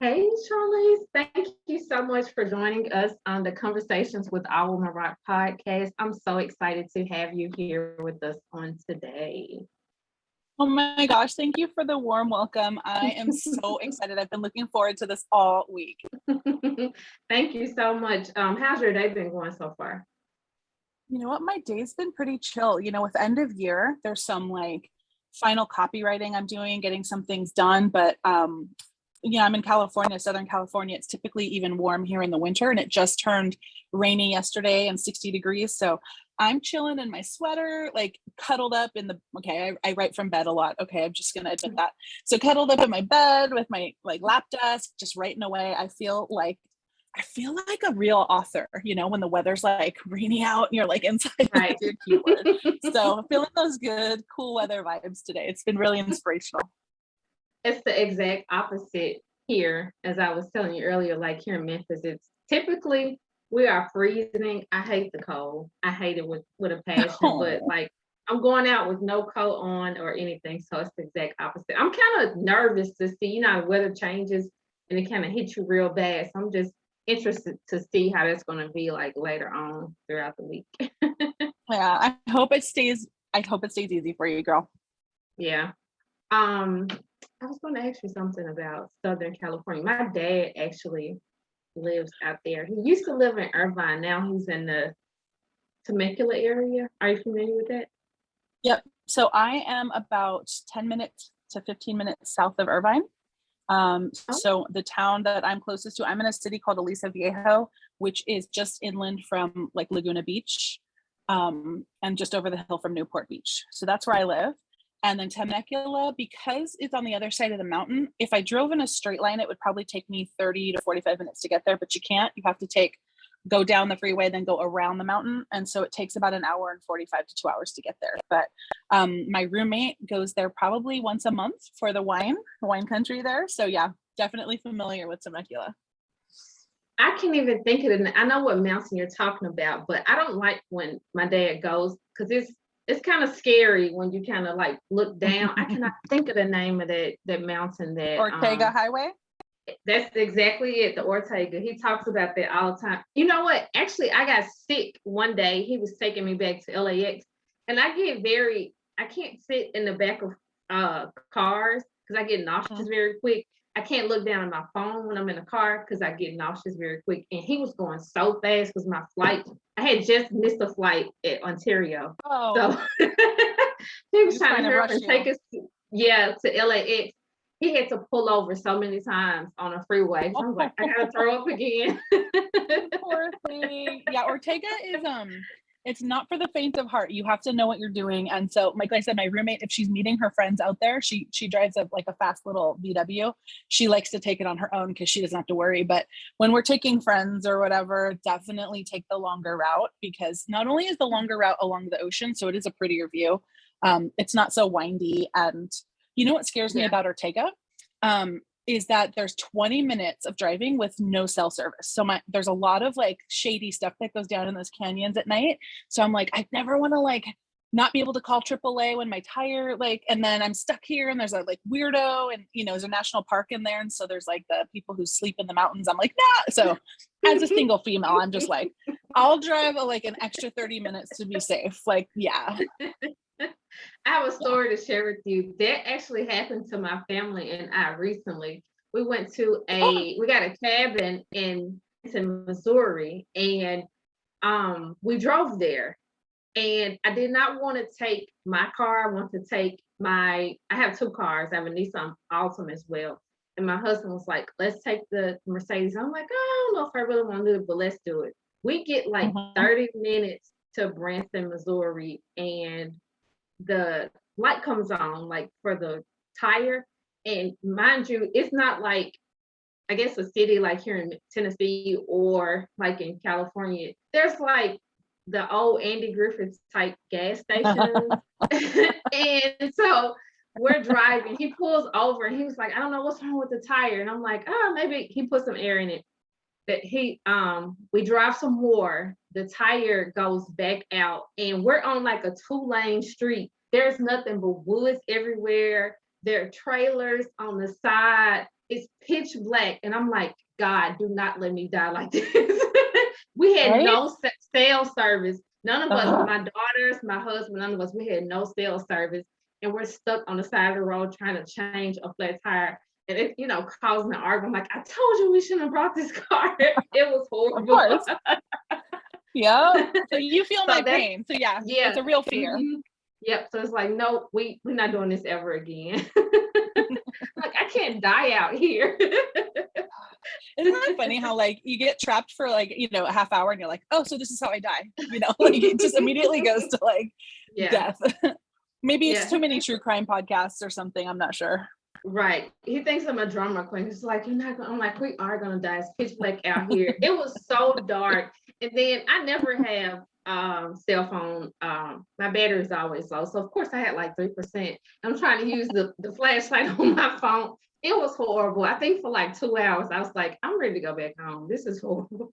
Hey, Charlese, thank you so much for joining us on the Conversations with Our Woman Rock podcast. I'm so excited to have you here with us on today. Oh my gosh, thank you for the warm welcome. I am so excited. I've been looking forward to this all week. Thank you so much. How's your day been going so far? You know what? My day's been pretty chill. With end of year, there's some like final copywriting I'm doing, getting some things done. But I'm in California, Southern California. It's typically even warm here in the winter, and it just turned rainy yesterday and 60 degrees. So I'm chilling in my sweater, like cuddled up in I write from bed a lot. Okay, I'm just gonna admit that. So cuddled up in my bed with my like lap desk, just writing away. I feel like a real author, when the weather's like rainy out and you're like inside Right. with your keyboard. So I'm feeling those good, cool weather vibes today. It's been really inspirational. It's the exact opposite here, as I was telling you earlier, like here in Memphis, it's typically we are freezing. I hate the cold. I hate it with a passion, but like I'm going out with no coat on or anything. So it's the exact opposite. I'm kind of nervous to see, the weather changes and it kind of hits you real bad. So I'm just interested to see how that's going to be like later on throughout the week. Yeah, I hope it stays easy for you, girl. Yeah. I was going to ask you something about Southern California. My dad actually lives out there. He used to live in Irvine. Now he's in the Temecula area. Are you familiar with that? Yep. So I am about 10 minutes to 15 minutes south of Irvine. So the town that I'm closest to, I'm in a city called Aliso Viejo, which is just inland from like Laguna Beach, and just over the hill from Newport Beach. So that's where I live. And then Temecula, because it's on the other side of the mountain, if I drove in a straight line, it would probably take me 30 to 45 minutes to get there, but you can't. You have to go down the freeway, then go around the mountain. And so it takes about an hour and 45 to 2 hours to get there. But my roommate goes there probably once a month for the wine country there. So yeah, definitely familiar with Temecula. I can't even think of it. I know what mountain you're talking about, but I don't like when my dad goes because it's kind of scary when you kind of like look down. I cannot think of the name of that mountain that Ortega Highway. That's exactly it, the Ortega. He talks about that all the time. You know what? Actually, I got sick one day. He was taking me back to LAX, and I can't sit in the back of cars because I get nauseous very quick. I can't look down at my phone when I'm in a car because I get nauseous very quick. And he was going so fast because my flight, I had just missed a flight at Ontario. Oh. So he was trying to hurry up and take us to LAX. He had to pull over so many times on a freeway. So I was like, I gotta throw up again. Poor thing. Yeah, Ortega is it's not for the faint of heart. You have to know what you're doing. And so, like I said, my roommate, if she's meeting her friends out there, she drives a fast little VW. She likes to take it on her own because she doesn't have to worry. But when we're taking friends or whatever, definitely take the longer route, because not only is the longer route along the ocean, so it is a prettier view. It's not so windy. And you know what scares me about Ortega? Is that there's 20 minutes of driving with no cell service. So there's a lot of like shady stuff that goes down in those canyons at night. So I'm like, I never want to like not be able to call AAA when my tire and then I'm stuck here and there's a like weirdo and there's a national park in there. And so there's like the people who sleep in the mountains. I'm like, nah. So as a single female, I'm just like, I'll drive an extra 30 minutes to be safe. Like, yeah. I have a story to share with you that actually happened to my family and I recently. We went to we got a cabin in Missouri, and we drove there. And I did not want to take my car. I want to take I have two cars. I have a Nissan Altima as well. And my husband was like, let's take the Mercedes. I'm like, I don't know if I really want to do it, but let's do it. We get like 30 minutes to Branson, Missouri, and the light comes on like for the tire. And mind you, it's not like, I guess, a city like here in Tennessee or like in California. There's like the old Andy Griffith type gas stations. And so we're driving. He pulls over and he was like, I don't know what's wrong with the tire. And I'm like, oh, maybe he put some air in it. That we drive some more, the tire goes back out, and we're on like a 2-lane street. There's nothing but woods everywhere. There are trailers on the side. It's pitch black. And I'm like, God, do not let me die like this. We had Right? no cell service. None of us, Ugh. my daughters, my husband, none of us, we had no cell service. And we're stuck on the side of the road trying to change a flat tire. And it, causing an argument. I'm like, I told you we shouldn't have brought this car. It was Of horrible. course. Yeah. So you feel my that's, pain. So yeah, yeah. it's a real fear. Mhm. Yep. So it's like, no, we're not doing this ever again. Like, I can't die out here. Isn't that funny how like you get trapped for like, a half hour and you're like, oh, so this is how I die. Like it just immediately goes to like death. Maybe it's too many true crime podcasts or something. I'm not sure. Right. He thinks I'm a drama queen. He's like, you're not gonna, I'm like, we are gonna die. It's pitch black out here. It was so dark. And then I never have cell phone. My battery is always low. So of course I had like 3%. I'm trying to use the flashlight on my phone. It was horrible. I think for like 2 hours, I was like, I'm ready to go back home. This is horrible.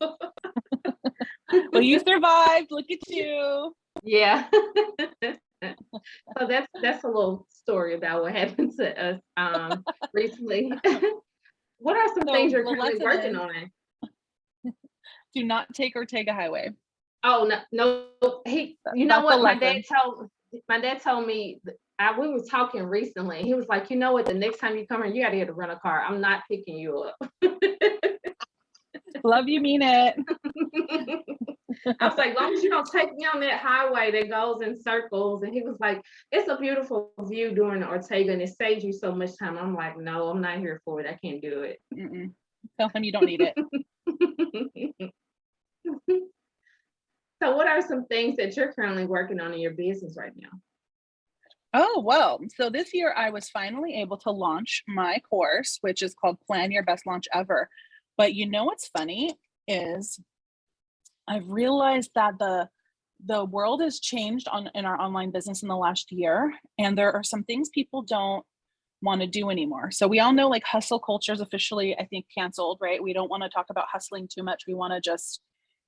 Well, you survived. Look at you. Yeah. So that's a little story about what happened to us recently. What are some things you're currently working on? Do not take Ortega Highway. Oh no. You know what? My dad told me. We were talking recently. He was like, you know what? The next time you come here, you got to get a rental car. I'm not picking you up. Love you, mean it. I was like, as long as you don't take me on that highway that goes in circles. And he was like, it's a beautiful view during the Ortega and it saves you so much time. I'm like, no, I'm not here for it. I can't do it. Mm-mm. Tell him you don't need it. So what are some things that you're currently working on in your business right now? Oh, well, so this year I was finally able to launch my course, which is called Plan Your Best Launch Ever. But what's funny is I've realized that the world has changed in our online business in the last year, and there are some things people don't want to do anymore. So we all know like hustle culture is officially, I think, canceled, right? We don't want to talk about hustling too much. We want to just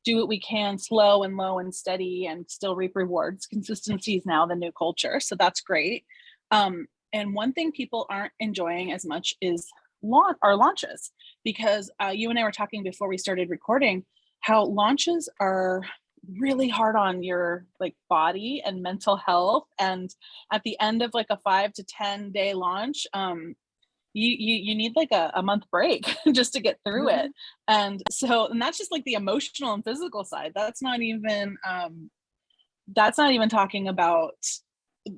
do what we can, slow and low and steady, and still reap rewards. Consistency is now the new culture. So that's great. And one thing people aren't enjoying as much is our launches, because you and I were talking before we started recording how launches are really hard on your like body and mental health. And at the end of like a 5 to 10 day launch, you need like a month break just to get through it. And that's just like the emotional and physical side. That's not even talking about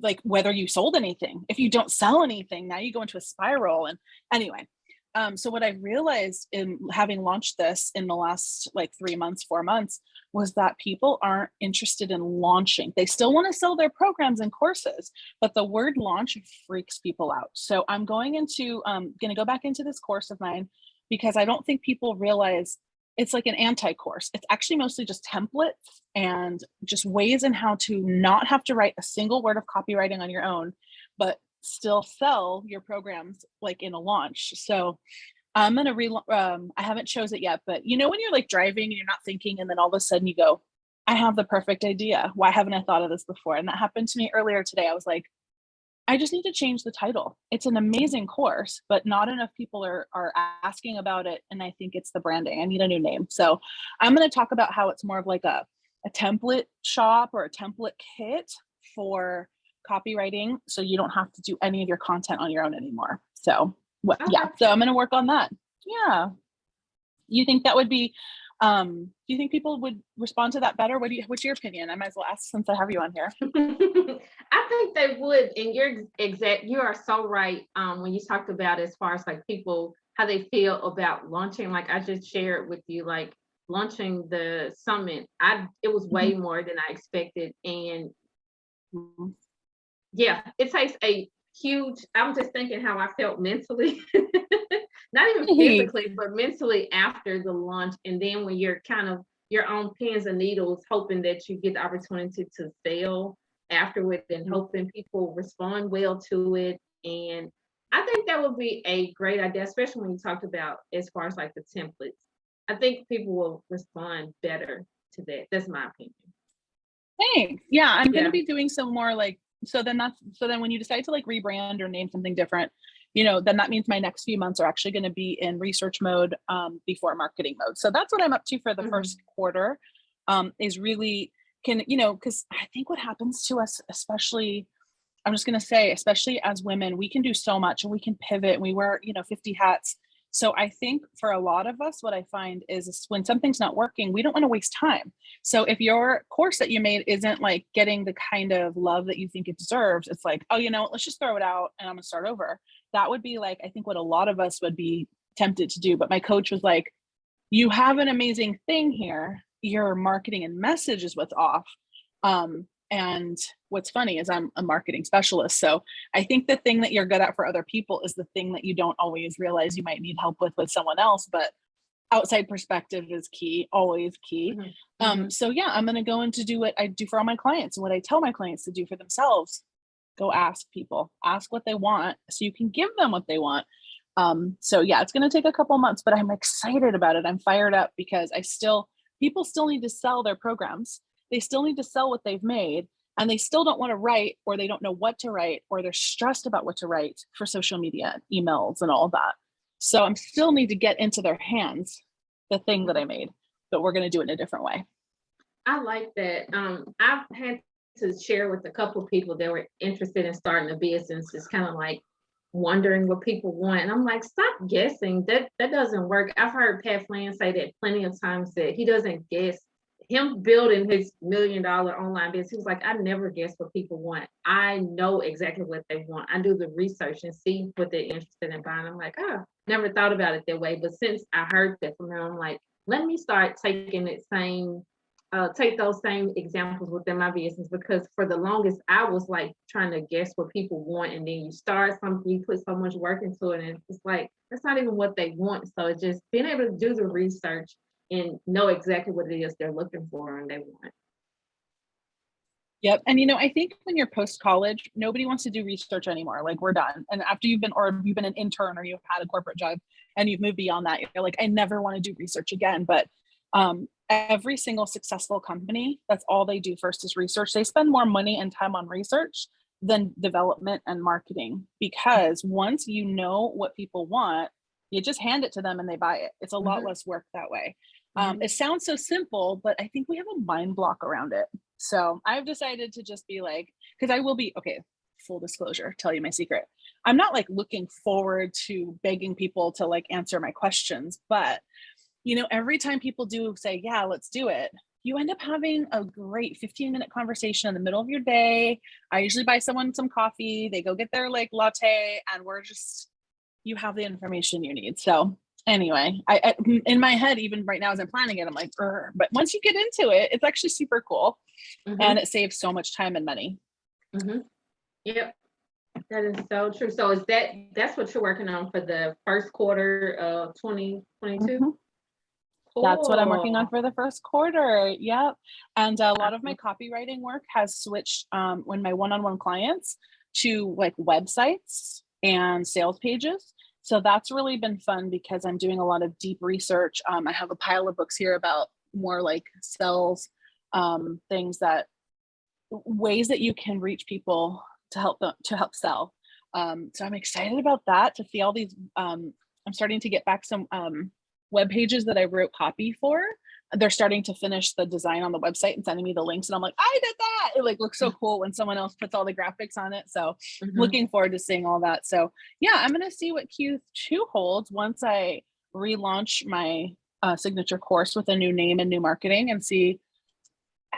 like whether you sold anything. If you don't sell anything, now you go into a spiral. And anyway, so what I realized in having launched this in the last like 3 months, 4 months, was that people aren't interested in launching. They still want to sell their programs and courses, but the word launch freaks people out. So I'm going to go back into this course of mine because I don't think people realize it's like an anti-course. It's actually mostly just templates and just ways in how to not have to write a single word of copywriting on your own, but still sell your programs like in a launch. So I'm going to I haven't chose it yet, but when you're like driving and you're not thinking, and then all of a sudden you go, I have the perfect idea. Why haven't I thought of this before? And that happened to me earlier today. I was like, I just need to change the title. It's an amazing course, but not enough people are asking about it. And I think it's the branding. I need a new name. So I'm going to talk about how it's more of like a template shop or a template kit for copywriting. So you don't have to do any of your content on your own anymore. So yeah, so I'm going to work on that. Yeah. You think that would be, do you think people would respond to that better? What's your opinion? I might as well ask since I have you on here. I think they would. And you are so right. When you talked about as far as like people, how they feel about launching, like I just shared with you, like launching the summit, it was way more than I expected. And yeah, it takes a huge, I'm just thinking how I felt mentally, not even physically, but mentally after the launch. And then when you're kind of your own pins and needles, hoping that you get the opportunity to sell afterward and hoping people respond well to it. And I think that would be a great idea, especially when you talked about as far as like the templates. I think people will respond better to that. That's my opinion. Thanks. Yeah, I'm going to be doing some more like So then when you decide to like rebrand or name something different, you know, then that means my next few months are actually going to be in research mode before marketing mode. So that's what I'm up to for the first quarter, is really you know, because I think what happens to us, especially, I'm just going to say, especially as women, we can do so much and we can pivot and we wear, you know, 50 hats. So I think for a lot of us, what I find is when something's not working, we don't want to waste time. So if your course that you made isn't like getting the kind of love that you think it deserves, it's like, oh, you know, let's just throw it out and I'm gonna start over. That would be like, I think what a lot of us would be tempted to do. But my coach was like, you have an amazing thing here. Your marketing and message is what's off. And what's funny is I'm a marketing specialist. So I think the thing that you're good at for other people is the thing that you don't always realize you might need help with someone else. But outside perspective is key, always key. So yeah, I'm going to go in to do what I do for all my clients and what I tell my clients to do for themselves. Go ask people, ask what they want so you can give them what they want. So yeah, it's going to take a couple months, but I'm excited about it. I'm fired up because people still need to sell their programs. They still need to sell what they've made, and they still don't want to write, or they don't know what to write, or they're stressed about what to write for social media, emails, and all that. So I still need to get into their hands the thing that I made, but we're going to do it in a different way. I like that. I've had to share with a couple of people that were interested in starting a business, just kind of like wondering what people want. And I'm like, stop guessing. That doesn't work. I've heard Pat Flynn say that plenty of times, that he doesn't guess. Him building his $1 million online business, he was like, I never guess what people want. I know exactly what they want. I do the research and see what they're interested in buying. I'm like, oh, never thought about it that way. But since I heard that from him, I'm like, let me start taking take those same examples within my business, because for the longest I was like trying to guess what people want, and then you start something, you put so much work into it, and it's like that's not even what they want. So it's just being able to do the research and know exactly what it is they're looking for and they want. Yep. And you know, I think when you're post-college, nobody wants to do research anymore. Like, we're done. And after you've been an intern or you've had a corporate job and you've moved beyond that, you're like, I never want to do research again. But every single successful company, that's all they do first is research. They spend more money and time on research than development and marketing, because once you know what people want, you just hand it to them and they buy it. It's a lot less work that way. It sounds so simple, but I think we have a mind block around it. So I've decided to just be like, because I will be, okay, full disclosure, tell you my secret. I'm not like looking forward to begging people to like answer my questions, but you know, every time people do say, yeah, let's do it, you end up having a great 15-minute conversation in the middle of your day. I usually buy someone some coffee, they go get their like latte, and you have the information you need. So anyway, I in my head, even right now as I'm planning it, I'm like, but once you get into it, it's actually super cool. And it saves so much time and money. Yep, that is so true. So that's what you're working on for the first quarter of 2022? Cool. That's what I'm working on for the first quarter. Yep. And a lot of my copywriting work has switched when my one-on-one clients to like websites and sales pages. So that's really been fun because I'm doing a lot of deep research. I have a pile of books here about more like sales, ways that you can reach people to help sell. So I'm excited about that, to see all these. I'm starting to get back some web pages that I wrote copy for. They're starting to finish the design on the website and sending me the links, and I'm like, I did that. It like looks so cool when someone else puts all the graphics on it. So looking forward to seeing all that. So yeah, I'm gonna see what Q2 holds once I relaunch my signature course with a new name and new marketing, and see.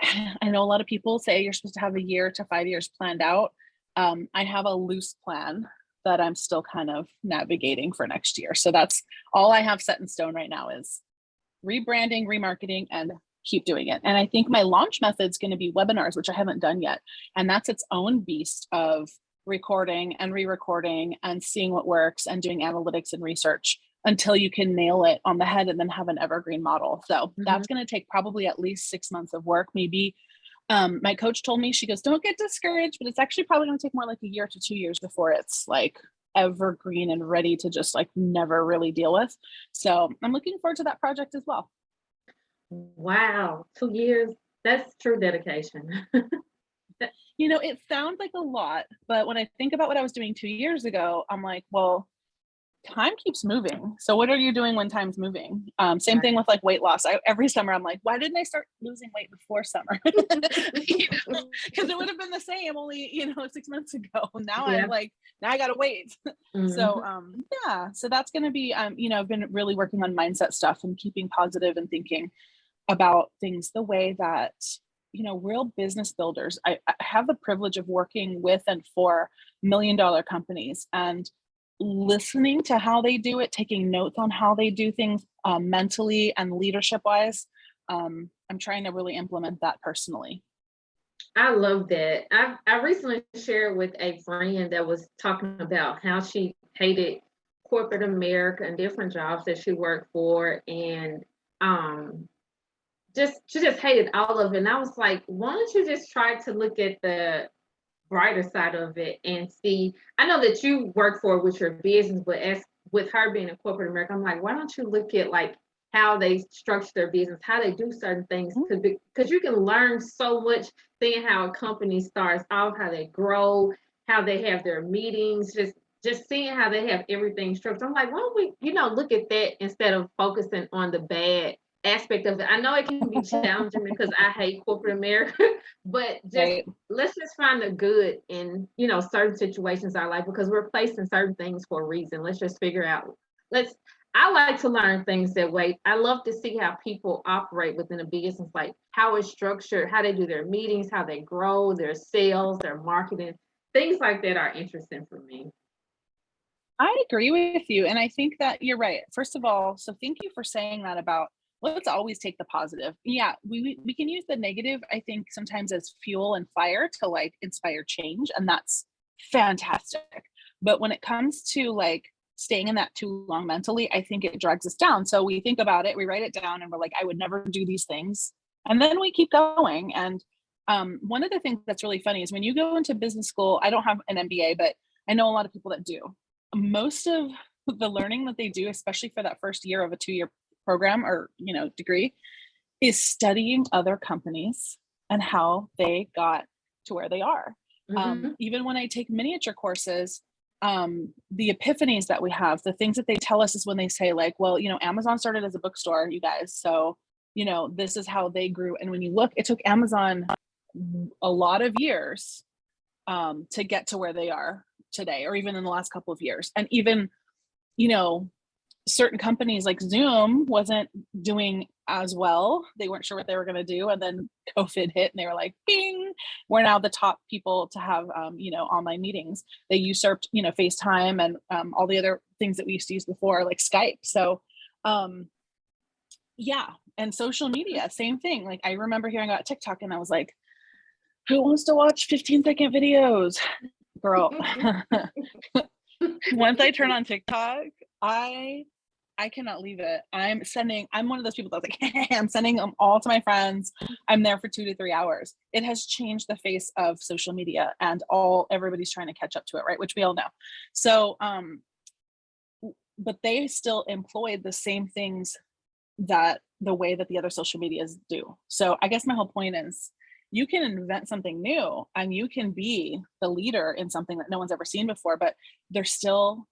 I know a lot of people say you're supposed to have a year to 5 years planned out. I have a loose plan that I'm still kind of navigating for next year. So that's all I have set in stone right now, is rebranding, remarketing, and keep doing it. And I think my launch method is going to be webinars, which I haven't done yet. And that's its own beast of recording and re-recording and seeing what works and doing analytics and research until you can nail it on the head and then have an evergreen model. So that's going to take probably at least 6 months of work, maybe. My coach told me, she goes, don't get discouraged, but it's actually probably going to take more like a year to 2 years before it's like evergreen and ready to just like never really deal with. So I'm looking forward to that project as well. Wow, 2 years. That's true dedication. It sounds like a lot, but when I think about what I was doing 2 years ago, I'm like, well, time keeps moving. So what are you doing when time's moving? Same thing with like weight loss. Every summer I'm like, why didn't I start losing weight before summer? Because it would have been the same only 6 months ago. Now Yeah. I'm like, now I gotta wait. So yeah, so that's gonna be I've been really working on mindset stuff and keeping positive and thinking about things the way that real business builders. I have the privilege of working with and for $1 million companies, and listening to how they do it, taking notes on how they do things mentally and leadership wise. I'm trying to really implement that personally. I love that. I recently shared with a friend that was talking about how she hated corporate America and different jobs that she worked for, and she just hated all of it. And I was like, why don't you just try to look at the brighter side of it and see? I know that you work for it with your business, but as with her being in corporate America, I'm like, why don't you look at like how they structure their business, how they do certain things, because you can learn so much seeing how a company starts off, how they grow, how they have their meetings, just seeing how they have everything structured. I'm like, why don't we, look at that instead of focusing on the bad aspect of it. I know it can be challenging because I hate corporate America, but let's just find the good in, certain situations in our life, because we're placed in certain things for a reason. Let's just figure out, I like to learn things that way. I love to see how people operate within a business, like how it's structured, how they do their meetings, how they grow, their sales, their marketing, things like that are interesting for me. I agree with you. And I think that you're right. First of all, so thank you for saying that about let's always take the positive. Yeah, we can use the negative, I think, sometimes as fuel and fire to like inspire change. And that's fantastic. But when it comes to like staying in that too long mentally, I think it drags us down. So we think about it, we write it down, and we're like, I would never do these things. And then we keep going. And one of the things that's really funny is when you go into business school, I don't have an MBA, but I know a lot of people that do. Most of the learning that they do, especially for that first year of a 2-year program or degree, is studying other companies and how they got to where they are. Even when I take miniature courses, the epiphanies that we have, the things that they tell us is when they say like, well, Amazon started as a bookstore, you guys, so this is how they grew. And when you look, it took Amazon a lot of years to get to where they are today, or even in the last couple of years. And even certain companies like Zoom wasn't doing as well. They weren't sure what they were going to do. And then COVID hit and they were like, bing, we're now the top people to have, online meetings. They usurped, FaceTime and all the other things that we used to use before, like Skype. So, yeah. And social media, same thing. Like I remember hearing about TikTok and I was like, who wants to watch 15-second videos? Girl. Once I turn on TikTok, I cannot leave it. I'm one of those people that's like, I'm sending them all to my friends. I'm there for 2 to 3 hours. It has changed the face of social media, and everybody's trying to catch up to it, right? Which we all know. So, but they still employed the same things that the way that the other social medias do. So I guess my whole point is you can invent something new and you can be the leader in something that no one's ever seen before, but they're still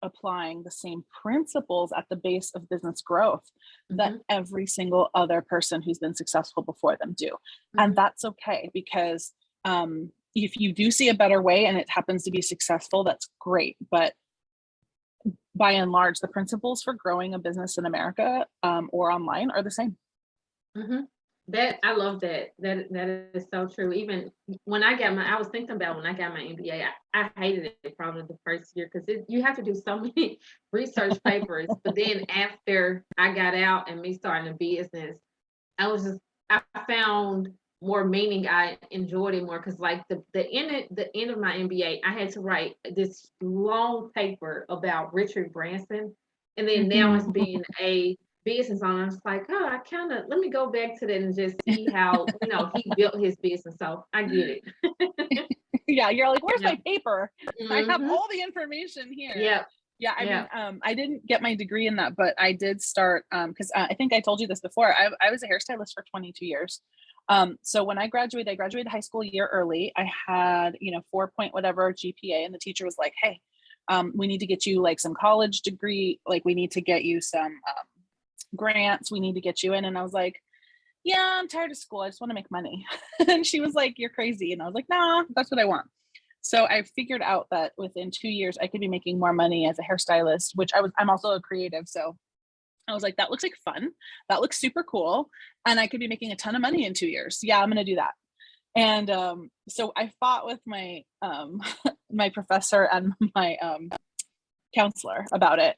applying the same principles at the base of business growth that every single other person who's been successful before them do. And that's okay, because if you do see a better way and it happens to be successful, that's great. But by and large, the principles for growing a business in America or online are the same. That I love that. That is so true. Even when I was thinking about when I got my MBA, I hated it probably the first year because you have to do so many research papers. But then after I got out and me starting a business, I found more meaning. I enjoyed it more because like the end of my MBA, I had to write this long paper about Richard Branson, and then now it's being a business owner. I was like, oh, let me go back to that and just see how he built his business. So I get it. Yeah, you're like, where's my paper? I have all the information here. Yeah, I mean, I didn't get my degree in that, but I did start because I think I told you this before. I was a hairstylist for 22 years. So when I graduated high school a year early. I had, 4 point whatever GPA, and the teacher was like, hey, we need to get you like some college degree, like we need to get you some grants, we need to get you in. And I was like, yeah, I'm tired of school, I just want to make money. And she was like, you're crazy. And I was like, nah, that's what I want. So I figured out that within 2 years I could be making more money as a hairstylist, which I'm also a creative. So I was like, that looks like fun. That looks super cool. And I could be making a ton of money in 2 years. Yeah, I'm going to do that. And so I fought with my my professor and my counselor about it.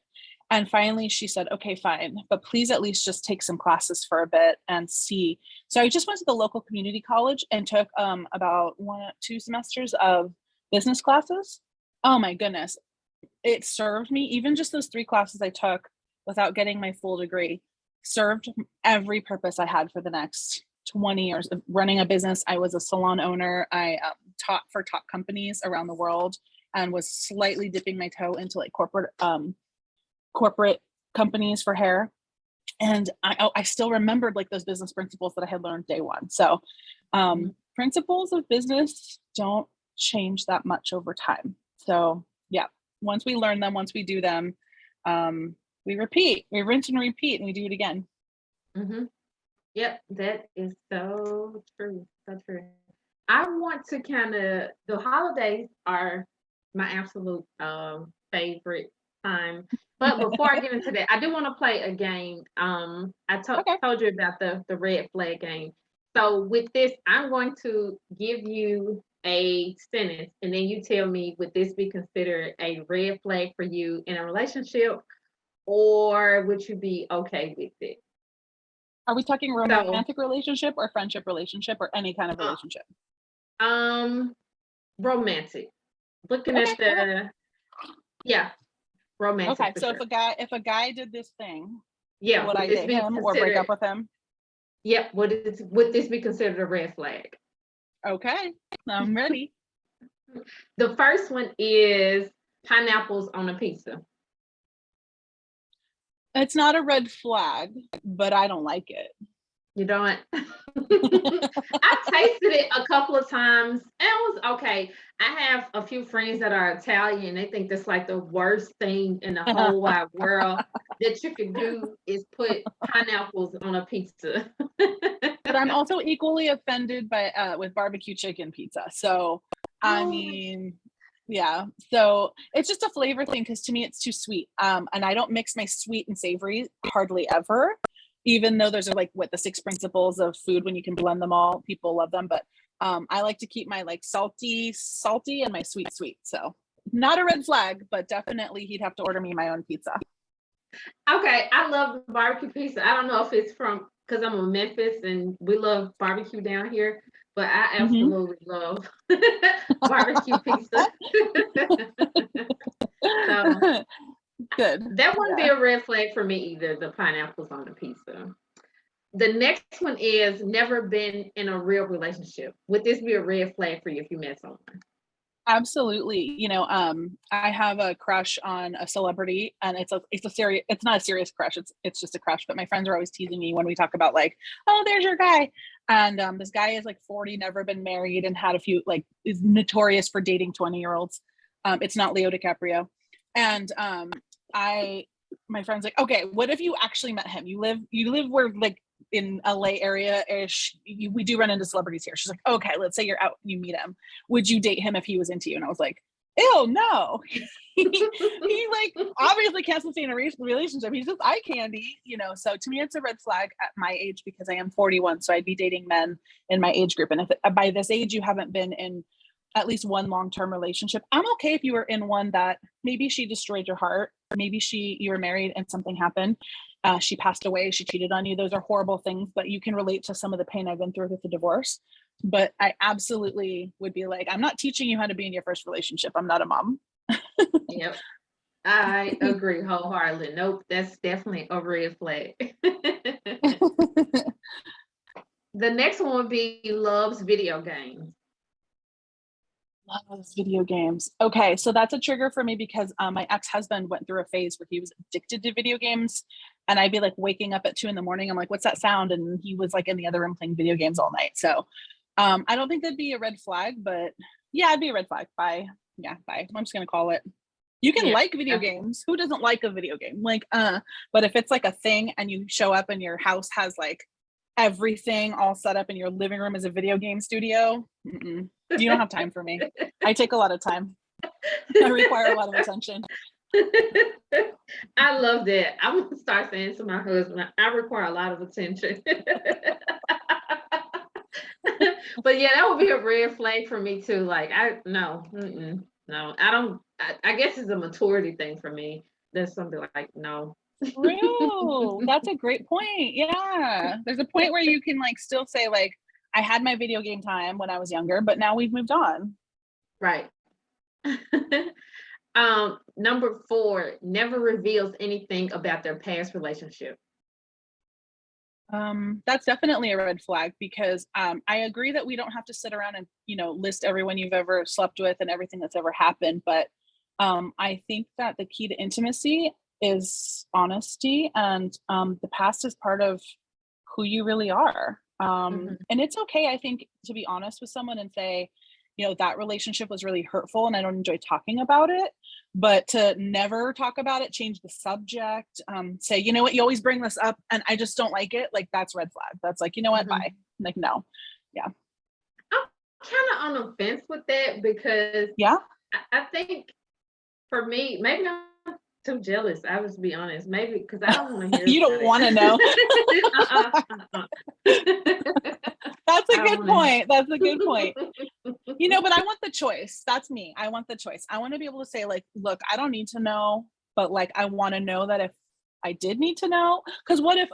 And finally she said, okay, fine, but please at least just take some classes for a bit and see. So I just went to the local community college and took about 2 semesters of business classes. Oh my goodness. It served me, even just those 3 classes I took without getting my full degree, served every purpose I had for the next 20 years of running a business. I was a salon owner. I taught for top companies around the world and was slightly dipping my toe into like corporate companies for hair. And I still remembered like those business principles that I had learned day one. So principles of business don't change that much over time. So yeah, once we learn them, once we do them, we repeat, we rinse and repeat, and we do it again. Mm-hmm. Yep, that is so true. So true. I want to the holidays are my absolute favorite time. But before I get into that, I do want to play a game. I told you about the red flag game. So with this, I'm going to give you a sentence, and then you tell me, would this be considered a red flag for you in a relationship, or would you be okay with it? Are we talking romantic relationship or friendship relationship or any kind of relationship? Romantic. Looking at romantic. Okay, so sure. if a guy did this thing, yeah, would I date him or break up with him? Yep. Would this be considered a red flag? Okay, I'm ready. The first one is pineapples on a pizza. It's not a red flag, but I don't like it. You don't? I tasted it a couple of times and it was okay. I have a few friends that are Italian. They think that's like the worst thing in the whole wide world that you could do is put pineapples on a pizza. But I'm also equally offended by with barbecue chicken pizza. So I mean, yeah. So it's just a flavor thing because to me it's too sweet. And I don't mix my sweet and savory hardly ever. Even though those are like the 6 principles of food, when you can blend them all, people love them. But I like to keep my like salty and my sweet. So not a red flag, but definitely he'd have to order me my own pizza. Okay, I love barbecue pizza. I don't know if it's because I'm in Memphis and we love barbecue down here, but I absolutely love barbecue pizza. So good. That wouldn't be a red flag for me either, the pineapples on the pizza. The next one is never been in a real relationship. Would this be a red flag for you if you met someone? Absolutely. I have a crush on a celebrity, and it's not a serious crush. It's just a crush. But my friends are always teasing me when we talk about like, oh, there's your guy. And this guy is like 40, never been married, and had a few is notorious for dating 20-year-olds. It's not Leo DiCaprio. And my friend's like, okay, what if you actually met him? You live where like in LA area ish. We do run into celebrities here. She's like, okay, let's say you're out and you meet him. Would you date him if he was into you? And I was like, ew, no. he like obviously can't sustain a relationship. He's just eye candy, So to me, it's a red flag at my age because I am 41. So I'd be dating men in my age group. And if by this age you haven't been in at least one long-term relationship, I'm okay if you were in one that maybe she destroyed your heart. Maybe you were married and something happened. She passed away. She cheated on you. Those are horrible things, but you can relate to some of the pain I've been through with the divorce. But I absolutely would be like, I'm not teaching you how to be in your first relationship. I'm not a mom. Yep. I agree wholeheartedly. Nope, that's definitely a red flag. The next one would be loves video games. Loves video games. Okay, so that's a trigger for me because my ex-husband went through a phase where he was addicted to video games, and I'd be like waking up at 2 a.m. I'm like, "What's that sound?" And he was like in the other room playing video games all night. So, I don't think that'd be a red flag, but yeah, it'd be a red flag. Bye. Yeah, bye. I'm just gonna call it. You can Yeah. like video games. Who doesn't like a video game? Like, but if it's like a thing and you show up and your house has like everything all set up in your living room as a video game studio, you don't have time for me. I take a lot of time. I require a lot of attention. I love that. I'm gonna start saying to my husband, I require a lot of attention. But yeah, that would be a red flag for me too. Like, no, I don't. I guess it's a maturity thing for me. There's something like no. True. That's a great point. Yeah. There's a point where you can like still say like, I had my video game time when I was younger, but now we've moved on. Right. Number 4, never reveals anything about their past relationship. That's definitely a red flag because I agree that we don't have to sit around and, list everyone you've ever slept with and everything that's ever happened. But I think that the key to intimacy is honesty, and the past is part of who you really are. And it's okay, I think, to be honest with someone and say, that relationship was really hurtful and I don't enjoy talking about it, but to never talk about it, change the subject, say, you know what, you always bring this up and I just don't like it. Like, that's red flag. That's like, you know what, bye. Like, no. Yeah. I'm kind of on the fence with that because I think for me, maybe I'm too jealous. I was be honest, maybe because I don't want to hear. You don't want to know. That's a good point. That's a good point. But I want the choice. That's me. I want the choice. I want to be able to say like, look, I don't need to know, but like, I want to know that if I did need to know, because what if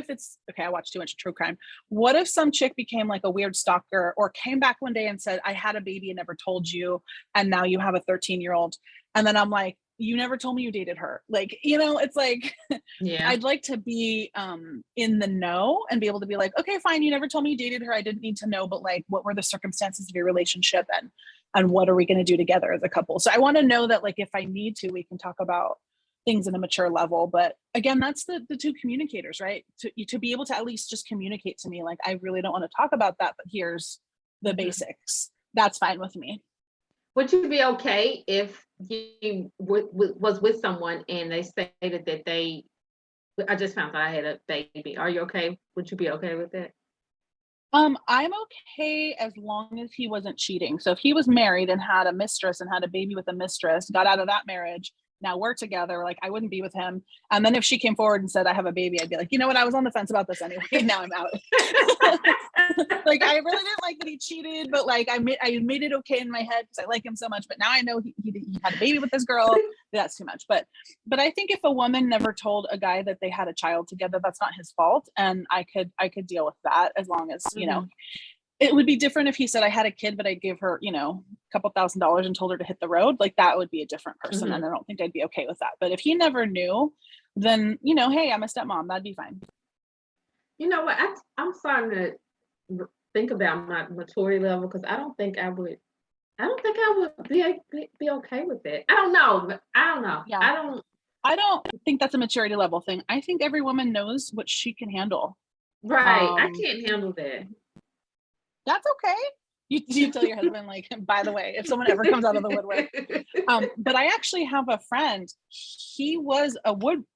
it's, okay, I watch too much true crime. What if some chick became like a weird stalker or came back one day and said, I had a baby and never told you, and now you have a 13-year-old. And then I'm like, you never told me you dated her. Like, it's like, yeah, I'd like to be in the know and be able to be like, okay, fine, you never told me you dated her. I didn't need to know, but like, what were the circumstances of your relationship and what are we going to do together as a couple? So I want to know that like, if I need to, we can talk about things in a mature level. But again, that's the two communicators, right? To be able to at least just communicate to me, like, I really don't want to talk about that, but here's the basics. That's fine with me. Would you be okay if you was with someone and they stated that I just found out I had a baby? Are you okay? Would you be okay with that? I'm okay as long as he wasn't cheating. So if he was married and had a mistress and had a baby with a mistress, got out of that marriage, now we're together, like, I wouldn't be with him. And then if she came forward and said, I have a baby, I'd be like, you know what? I was on the fence about this anyway. Now I'm out. Like, I really didn't like that he cheated, but like, I made it okay in my head because I like him so much. But now I know he had a baby with this girl. That's too much. But I think if a woman never told a guy that they had a child together, that's not his fault. And I could deal with that as long as, it would be different if he said I had a kid, but I gave her, a couple $1,000s and told her to hit the road. Like, that would be a different person. And I don't think I'd be okay with that. But if he never knew, then, hey, I'm a stepmom. That'd be fine. You know what? I'm starting to think about my maturity level because I don't think I would be okay with that. I don't know. Yeah. I don't think that's a maturity level thing. I think every woman knows what she can handle. Right. I can't handle that. That's okay. You tell your husband, like, by the way, if someone ever comes out of the woodwork. But I actually have a friend. He was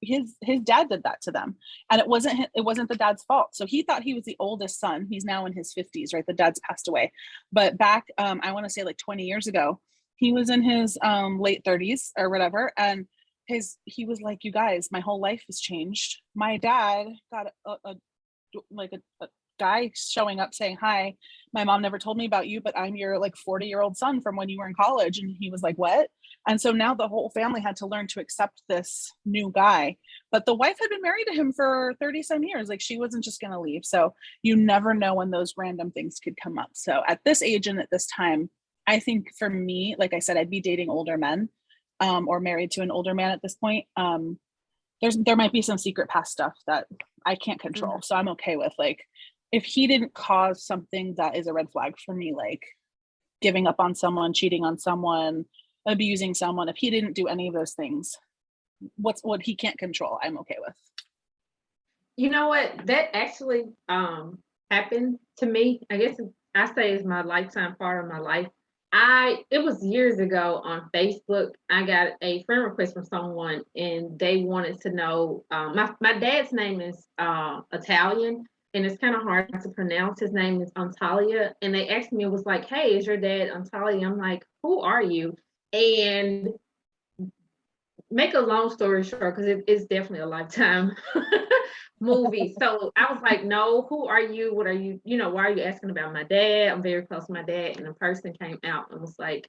his dad did that to them, and it wasn't the dad's fault. So he thought he was the oldest son. He's now in his 50s, right? The dad's passed away. But back, I want to say like 20 years ago, he was in his late 30s or whatever, and he was like, you guys, my whole life has changed. My dad got a guy showing up saying, hi, my mom never told me about you, but I'm your like 40-year-old son from when you were in college. And he was like, what? And so now the whole family had to learn to accept this new guy, but the wife had been married to him for 30 some years. Like, she wasn't just going to leave. So you never know when those random things could come up. So at this age and at this time, I think for me, like I said, I'd be dating older men, or married to an older man at this point. There might be some secret past stuff that I can't control. So I'm okay with, like, if he didn't cause something that is a red flag for me, like, giving up on someone, cheating on someone, abusing someone, if he didn't do any of those things, what he can't control, I'm okay with. You know what? That actually happened to me. I guess I say it's my lifetime part of my life. It was years ago on Facebook. I got a friend request from someone, and they wanted to know. My dad's name is Italian, and it's kind of hard to pronounce. His name is Antalya, and they asked me, it was like, "Hey, is your dad Antalya?" I'm like, "Who are you?" And make a long story short, because it's definitely a lifetime movie. So I was like, no, who are you? What are you? Why are you asking about my dad? I'm very close to my dad. And a person came out and was like,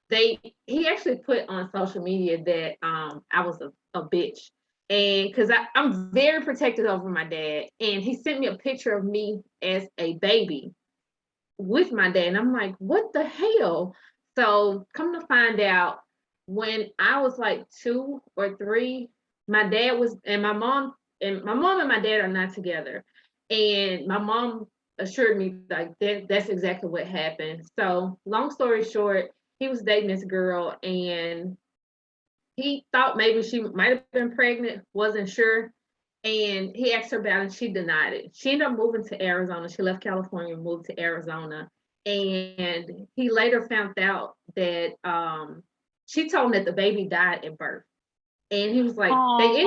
he actually put on social media that I was a bitch. And because I'm very protective over my dad. And he sent me a picture of me as a baby with my dad. And I'm like, what the hell? So come to find out, when I was like 2 or 3, my dad was, and my mom and my dad are not together. And my mom assured me like that's exactly what happened. So long story short, he was dating this girl, and he thought maybe she might have been pregnant, wasn't sure. And he asked her about it, and she denied it. She ended up moving to Arizona. She left California and moved to Arizona. And he later found out that she told him that the baby died at birth. And he was like, they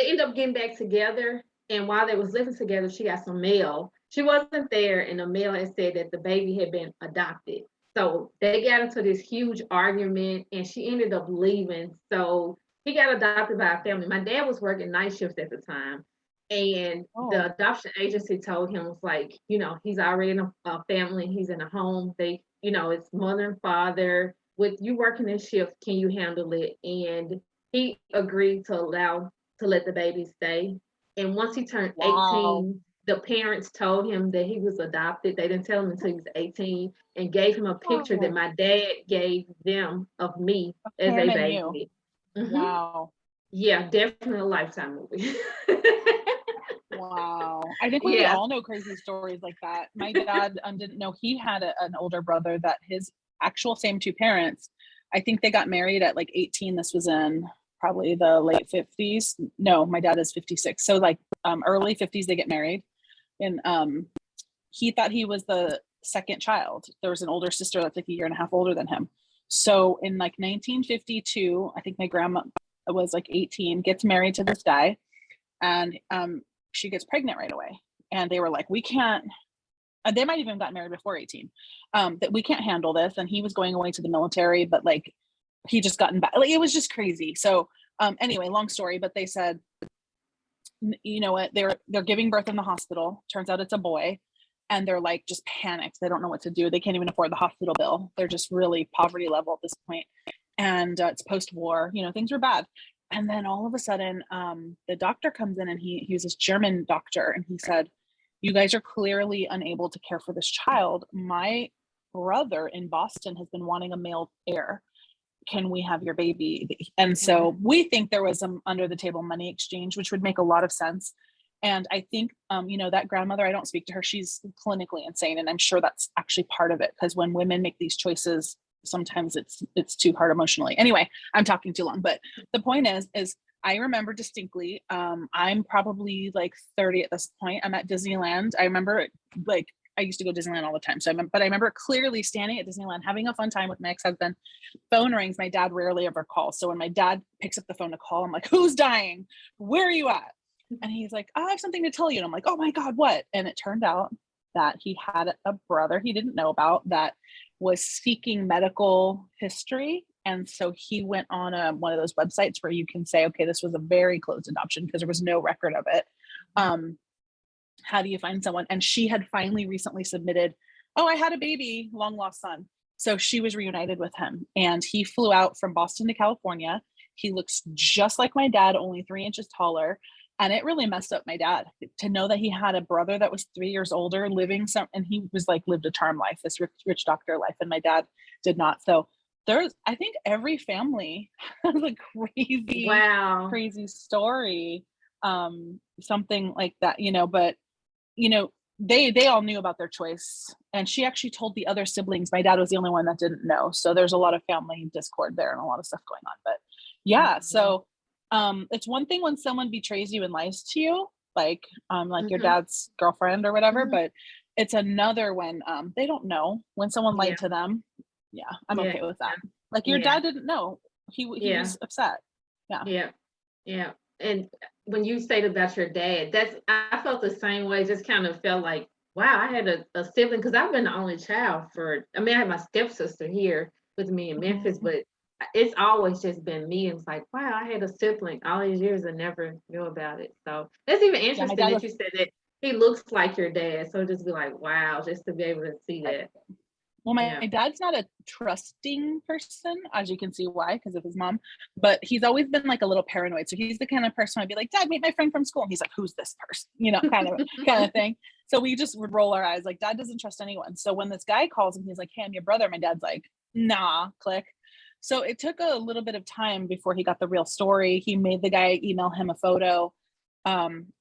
end up getting back together. And while they was living together, she got some mail. She wasn't there, and the mail had said that the baby had been adopted. So they got into this huge argument, and she ended up leaving. So he got adopted by a family. My dad was working night shifts at the time. And the adoption agency told him, was like, he's already in a family, he's in a home. It's mother and father. With you working this shift, can you handle it? And he agreed to let the baby stay. And once he turned 18, the parents told him that he was adopted. They didn't tell him until he was 18, and gave him a picture that my dad gave them of me as a baby. Mm-hmm. Wow. Yeah, definitely a lifetime movie. Wow. I think we all know crazy stories like that. My dad didn't know he had an older brother that his actual same two parents, I think they got married at like 18. This was in probably the late 50s. No, my dad is 56. So like early 50s, they get married. And he thought he was the second child. There was an older sister that's like a year and a half older than him. So in like 1952, I think my grandma was like 18, gets married to this guy, and she gets pregnant right away. And they were like, we can't, they might even got married before 18, that we can't handle this. And he was going away to the military, but like he just gotten back. Like it was just crazy. So anyway, long story, but they said, you know what, they're giving birth in the hospital. Turns out it's a boy. And they're like just panicked. They don't know what to do. They can't even afford the hospital bill. They're just really poverty level at this point. And it's post-war, things were bad. And then all of a sudden, the doctor comes in, and he was this German doctor. And he said, you guys are clearly unable to care for this child. My brother in Boston has been wanting a male heir. Can we have your baby? And so we think there was some under the table money exchange, which would make a lot of sense. And I think, that grandmother, I don't speak to her. She's clinically insane. And I'm sure that's actually part of it. Because when women make these choices, sometimes it's too hard emotionally. Anyway, I'm talking too long. But the point is I remember distinctly, I'm probably like 30 at this point. I'm at Disneyland. I remember like, I used to go to Disneyland all the time. So I remember clearly standing at Disneyland, having a fun time with my ex-husband. Phone rings. My dad rarely ever calls. So when my dad picks up the phone to call, I'm like, who's dying? Where are you at? And he's like, I have something to tell you. And I'm like, oh my God, what? And it turned out that he had a brother he didn't know about that was seeking medical history. And so he went on one of those websites where you can say, okay, this was a very close adoption because there was no record of it. How do you find someone? And she had finally recently submitted, oh, I had a baby, long lost son. So she was reunited with him, and he flew out from Boston to California. He looks just like my dad, only 3 inches taller. And it really messed up my dad to know that he had a brother that was 3 years older and he was like lived a charm life, this rich doctor life. And my dad did not. So I think every family has a crazy story, something like that, but they all knew about their choice, and she actually told the other siblings. My dad was the only one that didn't know, so there's a lot of family discord there and a lot of stuff going on. But yeah, so it's one thing when someone betrays you and lies to you, like your dad's girlfriend or whatever, but it's another when they don't know, when someone lied to them. Yeah, I'm okay with that. Like your dad didn't know. He was upset. Yeah. And when you said about your dad, I felt the same way. Just kind of felt like, wow, I had a sibling, because I've been the only child I had my stepsister here with me in Memphis, but it's always just been me. And it's like, wow, I had a sibling all these years and never knew about it. So that's even interesting that you said that he looks like your dad. So just be like, wow, just to be able to see that. Well, my dad's not a trusting person, as you can see why, because of his mom, but he's always been like a little paranoid. So he's the kind of person I'd be like, Dad, meet my friend from school. And he's like, who's this person? Kind of thing. So we just would roll our eyes like, Dad doesn't trust anyone. So when this guy calls him, he's like, hey, I'm your brother. My dad's like, nah, click. So it took a little bit of time before he got the real story. He made the guy email him a photo.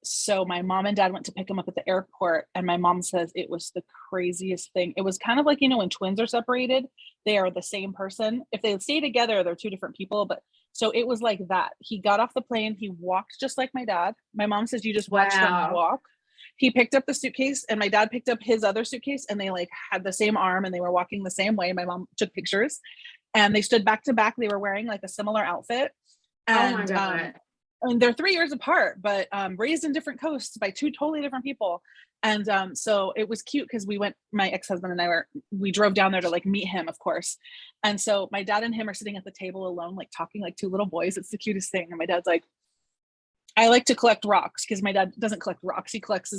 So my mom and dad went to pick him up at the airport, and my mom says it was the craziest thing. It was kind of like, when twins are separated, they are the same person. If they stay together, they're two different people. But so it was like that. He got off the plane. He walked just like my dad. My mom says you just watched them walk. He picked up the suitcase, and my dad picked up his other suitcase, and they like had the same arm, and they were walking the same way. My mom took pictures, and they stood back to back. They were wearing like a similar outfit. And, oh my God. And they're 3 years apart, but raised in different coasts by two totally different people. And so it was cute because my ex-husband and I we drove down there to like meet him, of course. And so my dad and him are sitting at the table alone, like talking like two little boys. It's the cutest thing. And my dad's like, I like to collect rocks, because my dad doesn't collect rocks. He collects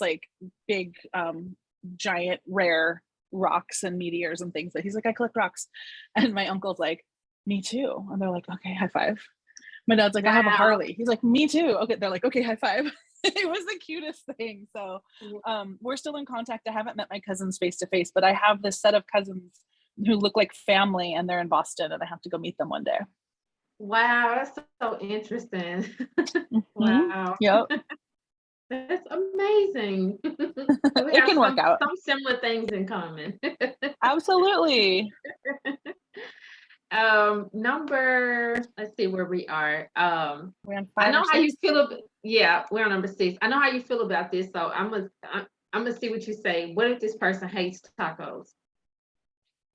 like big, giant, rare rocks and meteors and things. But he's like, I collect rocks. And my uncle's like, me too. And they're like, okay, high five. My dad's like, I have a Harley. He's like, me too. Okay. They're like, okay, high five. It was the cutest thing. So we're still in contact. I haven't met my cousins face to face, but I have this set of cousins who look like family, and they're in Boston, and I have to go meet them one day. Wow, that's so interesting. Wow. Yep. That's amazing. It can work out. Some similar things in common. Absolutely. Let's see where we are. We're on 5 I know or how 6? you feel we're on number 6. I know how you feel about this, so I'm gonna see what you say. What if this person hates tacos?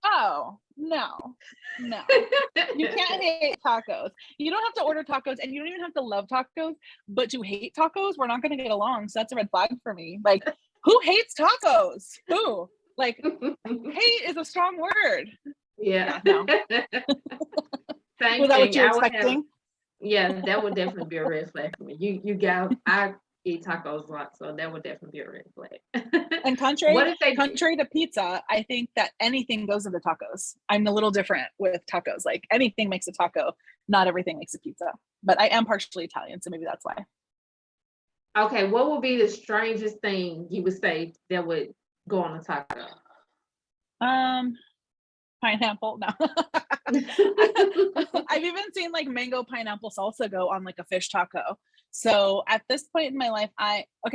Oh, no. You can't hate tacos. You don't have to order tacos, and you don't even have to love tacos, but to hate tacos, we're not going to get along. So that's a red flag for me. Like, who hates tacos? Who? Like, hate is a strong word. Yeah. No. Same Was that thing. what you're expecting? That would definitely be a red flag for me. I eat tacos a lot, so that would definitely be a red flag. And contrary to pizza, I think that anything goes into tacos. I'm a little different with tacos. Like, anything makes a taco, not everything makes a pizza. But I am partially Italian, so maybe that's why. Okay, what would be the strangest thing you would say that would go on a taco? Pineapple. No. I've even seen like mango pineapple salsa go on like a fish taco. So at this point in my life,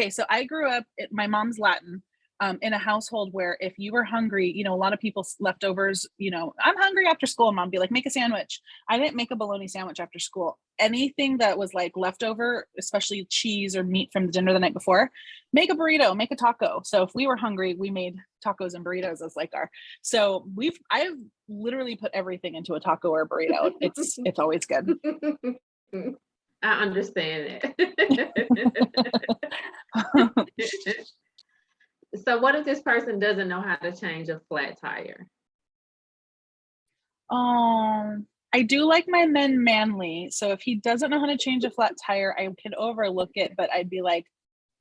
so I grew up, my mom's Latin, in a household where if you were hungry, a lot of people's leftovers, I'm hungry after school, and mom be like, make a sandwich. I didn't make a bologna sandwich after school. Anything that was like leftover, especially cheese or meat from the dinner the night before, make a burrito, make a taco. So if we were hungry, we made tacos and burritos as like so I've literally put everything into a taco or a burrito. It's always good. I understand that. So what if this person doesn't know how to change a flat tire? I do like my men manly. So if he doesn't know how to change a flat tire, I can overlook it, but I'd be like,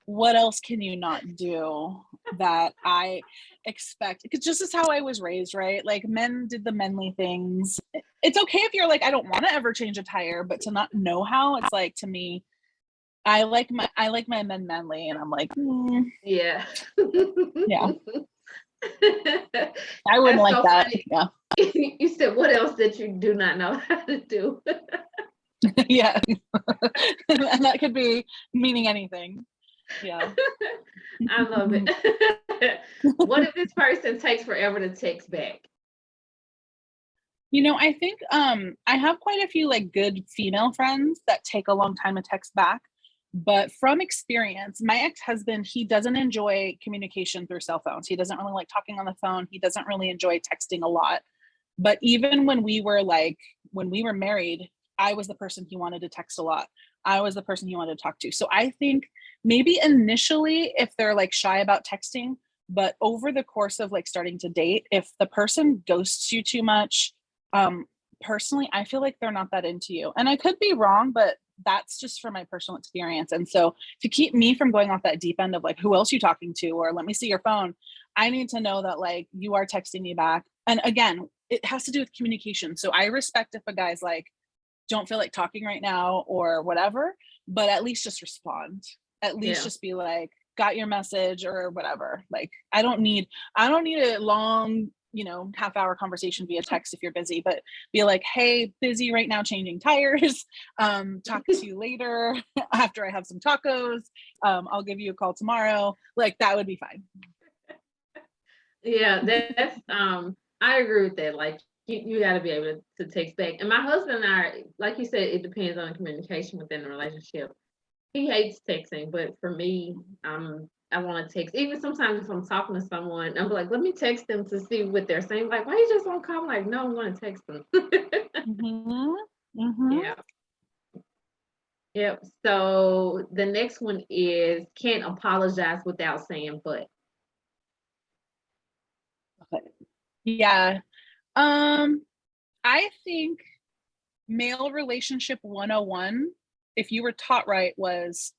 what else can you not do that I expect? Because just as how I was raised, right? Like, men did the manly things. It's okay if you're like, I don't want to ever change a tire, but to not know how, it's like, to me, I like my men manly, and I'm like, yeah. Yeah. I wouldn't like that. Funny. Yeah. You said, what else that you do not know how to do? Yeah. And that could be meaning anything. Yeah. I love it. What if this person takes forever to text back? I think I have quite a few like good female friends that take a long time to text back. But from experience, my ex-husband, he doesn't enjoy communication through cell phones. He doesn't really like talking on the phone. He doesn't really enjoy texting a lot. But even when we were married, I was the person he wanted to text a lot. I was the person he wanted to talk to. So I think maybe initially if they're like shy about texting, but over the course of like starting to date, if the person ghosts you too much, personally, I feel like they're not that into you. And I could be wrong, but that's just from my personal experience. And so to keep me from going off that deep end of like, who else you talking to? Or let me see your phone. I need to know that like you are texting me back. And again, it has to do with communication. So I respect if a guy's like, don't feel like talking right now or whatever, but at least just respond. At least just be like, got your message or whatever. Like, I don't need a long, half-hour conversation via text if you're busy, but be like, hey, busy right now changing tires. Talk to you later after I have some tacos. I'll give you a call tomorrow. Like that would be fine. Yeah, that's I agree with that. Like you got to be able to text back. And my husband and I, like you said, it depends on the communication within the relationship. He hates texting, but for me, I want to text. Even sometimes if I'm talking to someone, I'm like, let me text them to see what they're saying. Like, why you just won't call? I'm like, no, I want to text them. Mm-hmm. Mm-hmm. Yeah. Yep. So the next one is can't apologize without saying but. Okay. Yeah. I think male relationship 101, if you were taught right, was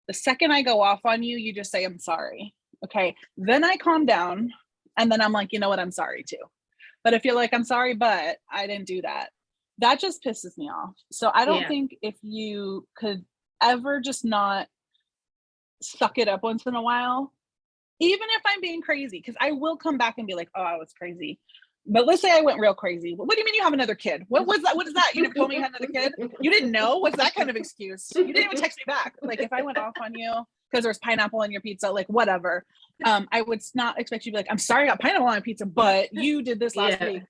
the second I go off on you, you just say, I'm sorry. Okay. Then I calm down and then I'm like, you know what? I'm sorry too. But if you're like, I'm sorry, but I didn't do that, that just pisses me off. So I don't think if you could ever just not suck it up once in a while, even if I'm being crazy, because I will come back and be like, oh, I was crazy. But let's say I went real crazy. What do you mean you have another kid? What was that? What is that? You never told me you had another kid? You didn't know? What's that kind of excuse? You didn't even text me back. Like if I went off on you because there's pineapple on your pizza, like whatever. I would not expect you to be like, I'm sorry I got pineapple on my pizza, but you did this last week.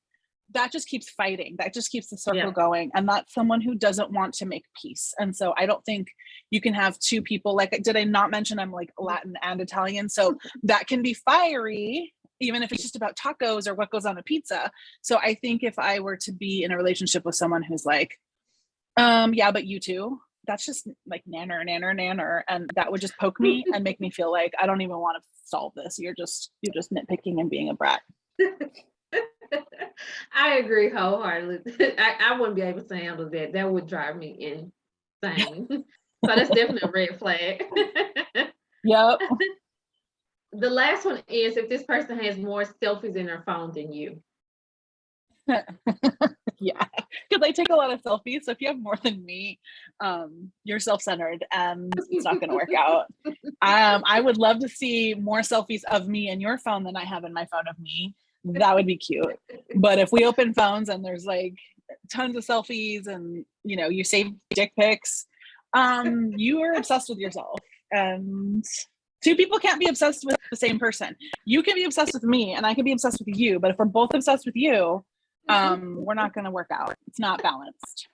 That just keeps fighting. That just keeps the circle going. And that's someone who doesn't want to make peace. And so I don't think you can have two people, like, did I not mention I'm like Latin and Italian? So that can be fiery, even if it's just about tacos or what goes on a pizza. So I think if I were to be in a relationship with someone who's like, yeah, but you too, that's just like nanner. And that would just poke me and make me feel like I don't even want to solve this. You're just nitpicking and being a brat. I agree wholeheartedly. I wouldn't be able to handle that. That would drive me insane. So that's definitely a red flag. Yep. The last one is if this person has more selfies in their phone than you. Yeah, because I take a lot of selfies. So if you have more than me, you're self-centered and it's not going to work out. I would love to see more selfies of me in your phone than I have in my phone of me. That would be cute. But if we open phones and there's like tons of selfies and you save dick pics, you are obsessed with yourself. And two people can't be obsessed with the same person. You can be obsessed with me and I can be obsessed with you, but if we're both obsessed with you, we're not going to work out. It's not balanced.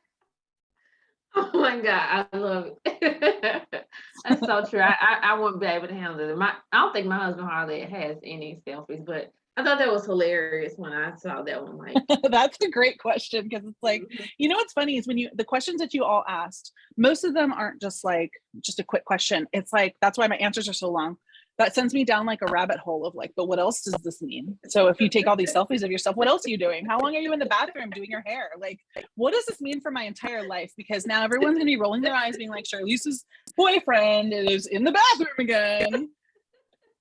Oh my God, I love it. That's so true. I wouldn't be able to handle it. I don't think my husband hardly has any selfies, but I thought that was hilarious when I saw that one. Like, that's a great question because it's like, what's funny is when the questions that you all asked, most of them aren't just like just a quick question. It's like that's why my answers are so long. That sends me down like a rabbit hole of like, but what else does this mean? So if you take all these selfies of yourself, what else are you doing? How long are you in the bathroom doing your hair? Like, what does this mean for my entire life? Because now everyone's gonna be rolling their eyes, being like, Charlise's boyfriend is in the bathroom again.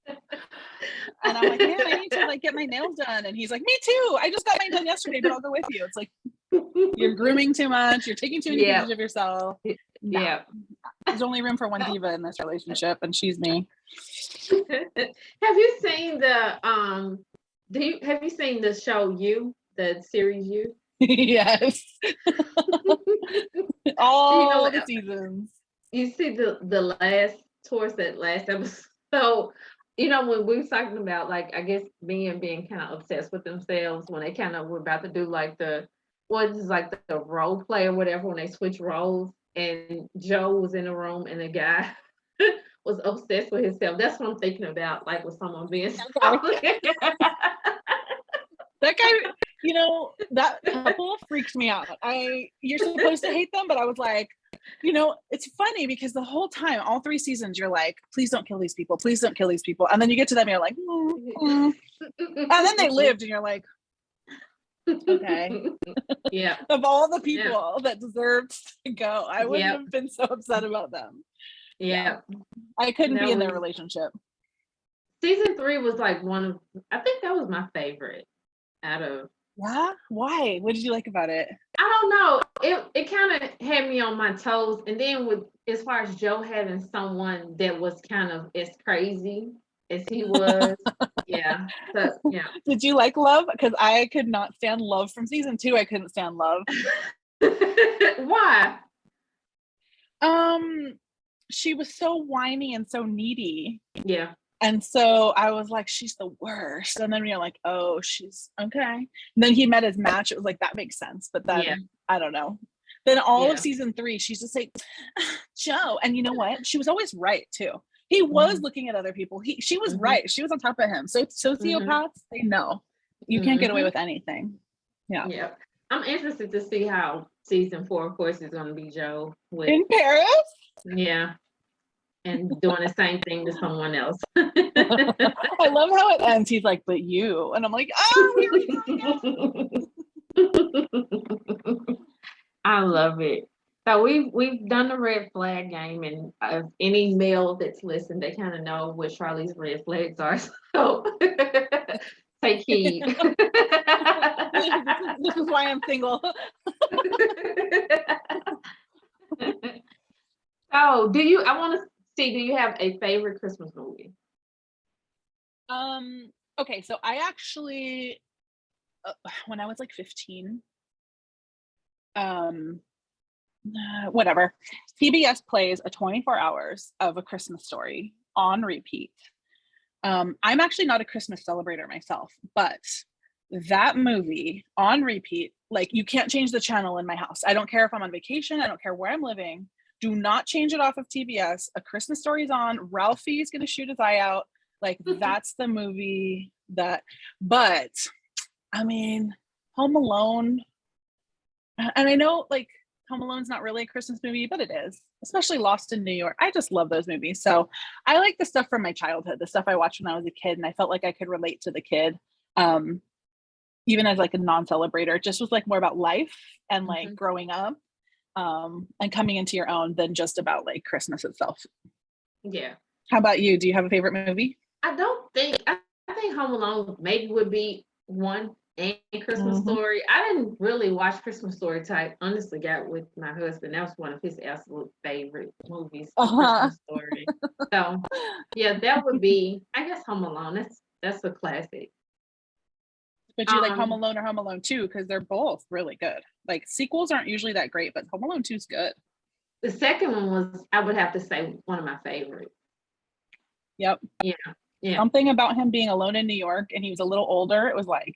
And I'm like, man, I need to like get my nails done. And he's like, me too. I just got mine done yesterday, but I'll go with you. It's like, you're grooming too much. You're taking too many pictures of yourself. Yeah. There's only room for one diva in this relationship, and she's me. Have you seen have you seen the show You, the series You? Yes. All the seasons. You see the last towards that last episode. So, when we was talking about, like, I guess men being kind of obsessed with themselves when they kind of were about to do like the role play or whatever when they switch roles, and Joe was in the room and the guy was obsessed with himself. That's what I'm thinking about, like with someone being That guy, that couple freaks me out. You're supposed to hate them, but I was like, it's funny because the whole time, all 3 seasons, you're like, please don't kill these people. Please don't kill these people. And then you get to them and you're like, and then they lived and you're like, okay. Yeah. Of all the people that deserved to go, I wouldn't have been so upset about them. Yeah. I couldn't be in their relationship. Season 3 was like I think that was my favorite out of. Yeah? Why? What did you like about it? I don't know. It kind of had me on my toes. And then as far as Joe having someone that was kind of as crazy as he was. Yeah. So, yeah. Did you like Love? Because I could not stand Love from season 2. I couldn't stand Love. Why? She was so whiny and so needy. Yeah. And so I was like, she's the worst. And then you're like, oh, she's okay. And then he met his match. It was like, that makes sense. But then I don't know. Then all of season 3, she's just like, Joe. And you know what? She was always right too. He was looking at other people. She was right. She was on top of him. So sociopaths, they know you can't get away with anything. Yeah. Yeah. I'm interested to see how season 4, of course, is going to be Joe in Paris. Yeah. And doing the same thing to someone else. I love how it ends. He's like, but you. And I'm like, oh, I love it. So we've done the red flag game, and any male that's listened, they kind of know what Charlese's red flags are. So take heed. This is why I'm single. So do you have a favorite Christmas movie? Okay, so I actually when I was like 15, whatever, PBS plays a 24 hours of A Christmas Story on repeat. I'm actually not a Christmas celebrator myself, but that movie on repeat, like, you can't change the channel in my house. I don't care if I'm on vacation. I don't care where I'm living. Do not change it off of TBS. A Christmas Story's on. Ralphie's going to shoot his eye out. Like, that's the movie but I mean, Home Alone, and I know, like, Home Alone's not really a Christmas movie, but it is, especially Lost in New York. I just love those movies. So I like the stuff from my childhood, the stuff I watched when I was a kid, and I felt like I could relate to the kid. Even as like a non-celebrator, it just was like more about life and like growing up, and coming into your own than just about like Christmas itself. Yeah. How about you? Do you have a favorite movie? I think Home Alone maybe would be one, and Christmas Story. I didn't really watch Christmas Story type. Honestly, got with my husband. That was one of his absolute favorite movies, Christmas Story. So yeah, that would be, I guess, Home Alone. That's a classic. But you like Home Alone or Home Alone 2? Because they're both really good. Like, sequels aren't usually that great, but Home Alone 2 is good. The second one was, I would have to say, one of my favorites. Yep. Yeah. Something about him being alone in New York, and he was a little older. It was like,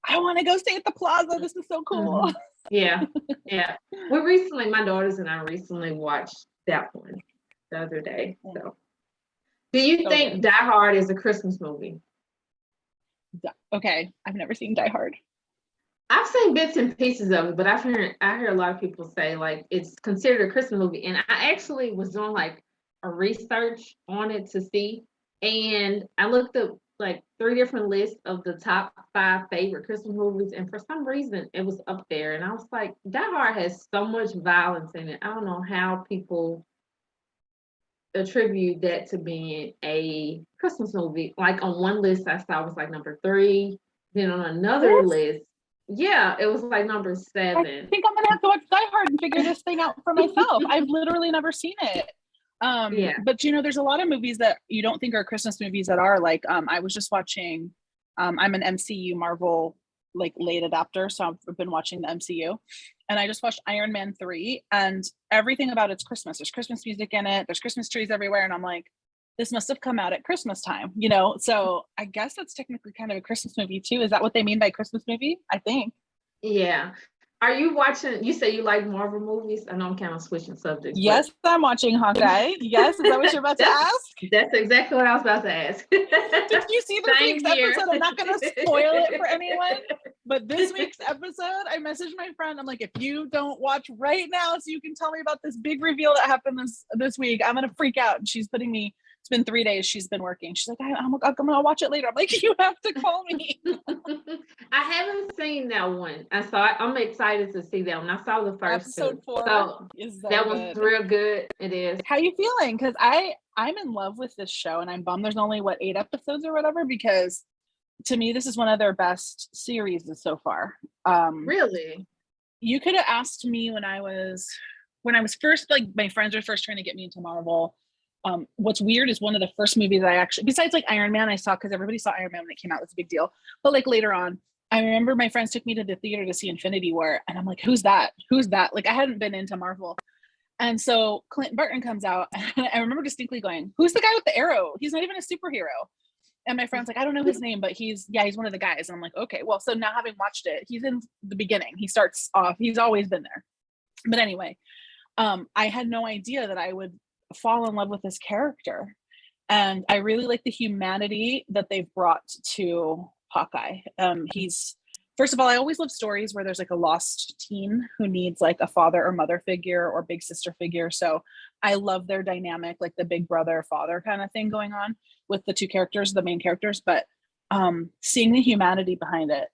I want to go stay at the Plaza. This is so cool. Yeah. My daughters and I recently watched that one the other day. So, do you think Die Hard is a Christmas movie? Okay, I've never seen Die Hard. I've seen bits and pieces of it, but I hear a lot of people say like it's considered a Christmas movie, and I actually was doing like a research on it to see, and I looked up like 3 different lists of the top 5 favorite Christmas movies, and for some reason it was up there, and I was like, Die Hard has so much violence in it. I don't know how people attribute that to being a Christmas movie. Like, on one list I saw was like number 3, then on another list, it was like number 7. I think I'm gonna have to watch Die Hard and figure this thing out for myself. I've literally never seen it. But there's a lot of movies that you don't think are Christmas movies that are like, I was just watching, I'm an MCU Marvel like late adapter, so I've been watching the MCU, and I just watched Iron Man 3, and everything about it's Christmas. There's Christmas music in it. There's Christmas trees everywhere, and I'm like, this must have come out at Christmas time, you know? So I guess that's technically kind of a Christmas movie too. Is that what they mean by Christmas movie? I think. Yeah. Are you watching? You say you like Marvel movies? I know I'm kind of switching subjects, but Yes, I'm watching Hawkeye. Yes, is that what you're about to ask? that's exactly what I was about to ask. Did you see this Same week's here. episode? I'm not going to spoil it for anyone, but this week's episode, I messaged my friend. I'm like, if you don't watch right now, so you can tell me about this big reveal that happened this week, I'm going to freak out. And she's putting me. It's been 3 days she's been working. She's like, I'm gonna watch it later. I'm like, you have to call me. I haven't seen that one. I'm excited to see that one. I saw the first Episode 4 so is that one's real good. It is. How you feeling? Because I'm in love with this show, and I'm bummed there's only 8 episodes or whatever, because to me this is one of their best series so far. Really? You could have asked me when I was first, like, my friends were first trying to get me into Marvel. What's weird is one of the first movies I actually, besides like Iron Man, I saw, because everybody saw Iron Man when it came out, it was a big deal. But like later on, I remember my friends took me to the theater to see Infinity War, and I'm like, who's that? Like, I hadn't been into Marvel. And so Clint Barton comes out, and I remember distinctly going, who's the guy with the arrow? He's not even a superhero. And my friend's like, I don't know his name, but he's one of the guys. And I'm like, okay, well, so now having watched it, he's in the beginning. He starts off, he's always been there. But anyway, I had no idea that I would fall in love with this character. And I really like the humanity that they've brought to Hawkeye. He's, first of all, I always love stories where there's like a lost teen who needs like a father or mother figure or big sister figure. So I love their dynamic, like the big brother father kind of thing going on with the two characters, the main characters. But seeing the humanity behind it,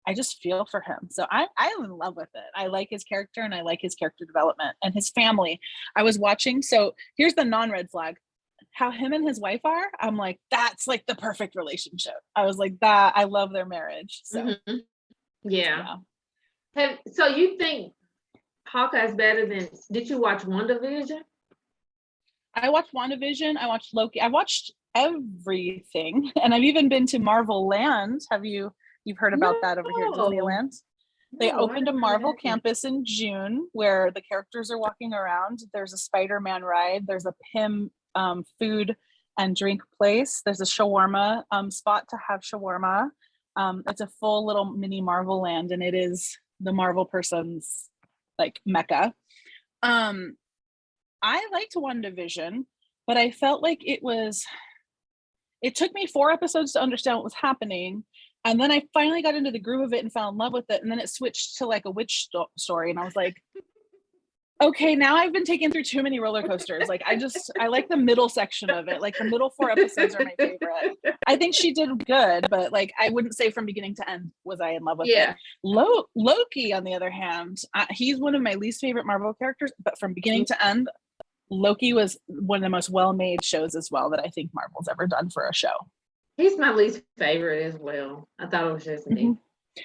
I just feel for him. So I'm in love with it. I like his character, and I like his character development and his family. I was watching, so here's the non-red flag. How him and his wife are, I'm like, that's like the perfect relationship. I was like, that, I love their marriage. So yeah. So you think Hawkeye's better than, did you watch WandaVision? I watched WandaVision, I watched Loki, I watched everything. And I've even been to Marvel Land. You've heard about that over here at Disneyland? They opened a Marvel campus in June where the characters are walking around. There's a Spider-Man ride. There's a Pym food and drink place. There's a shawarma spot to have shawarma. It's a full little mini Marvel Land, and it is the Marvel person's like mecca. I liked WandaVision, but I felt like it took me 4 episodes to understand what was happening. And then I finally got into the groove of it and fell in love with it. And then it switched to like a witch story. And I was like, okay, now I've been taken through too many roller coasters. Like, I like the middle section of it. Like the middle 4 episodes are my favorite. I think she did good, but like, I wouldn't say from beginning to end was I in love with it. Loki, on the other hand, he's one of my least favorite Marvel characters, but from beginning to end, Loki was one of the most well-made shows as well that I think Marvel's ever done for a show. He's my least favorite as well. I thought it was just me.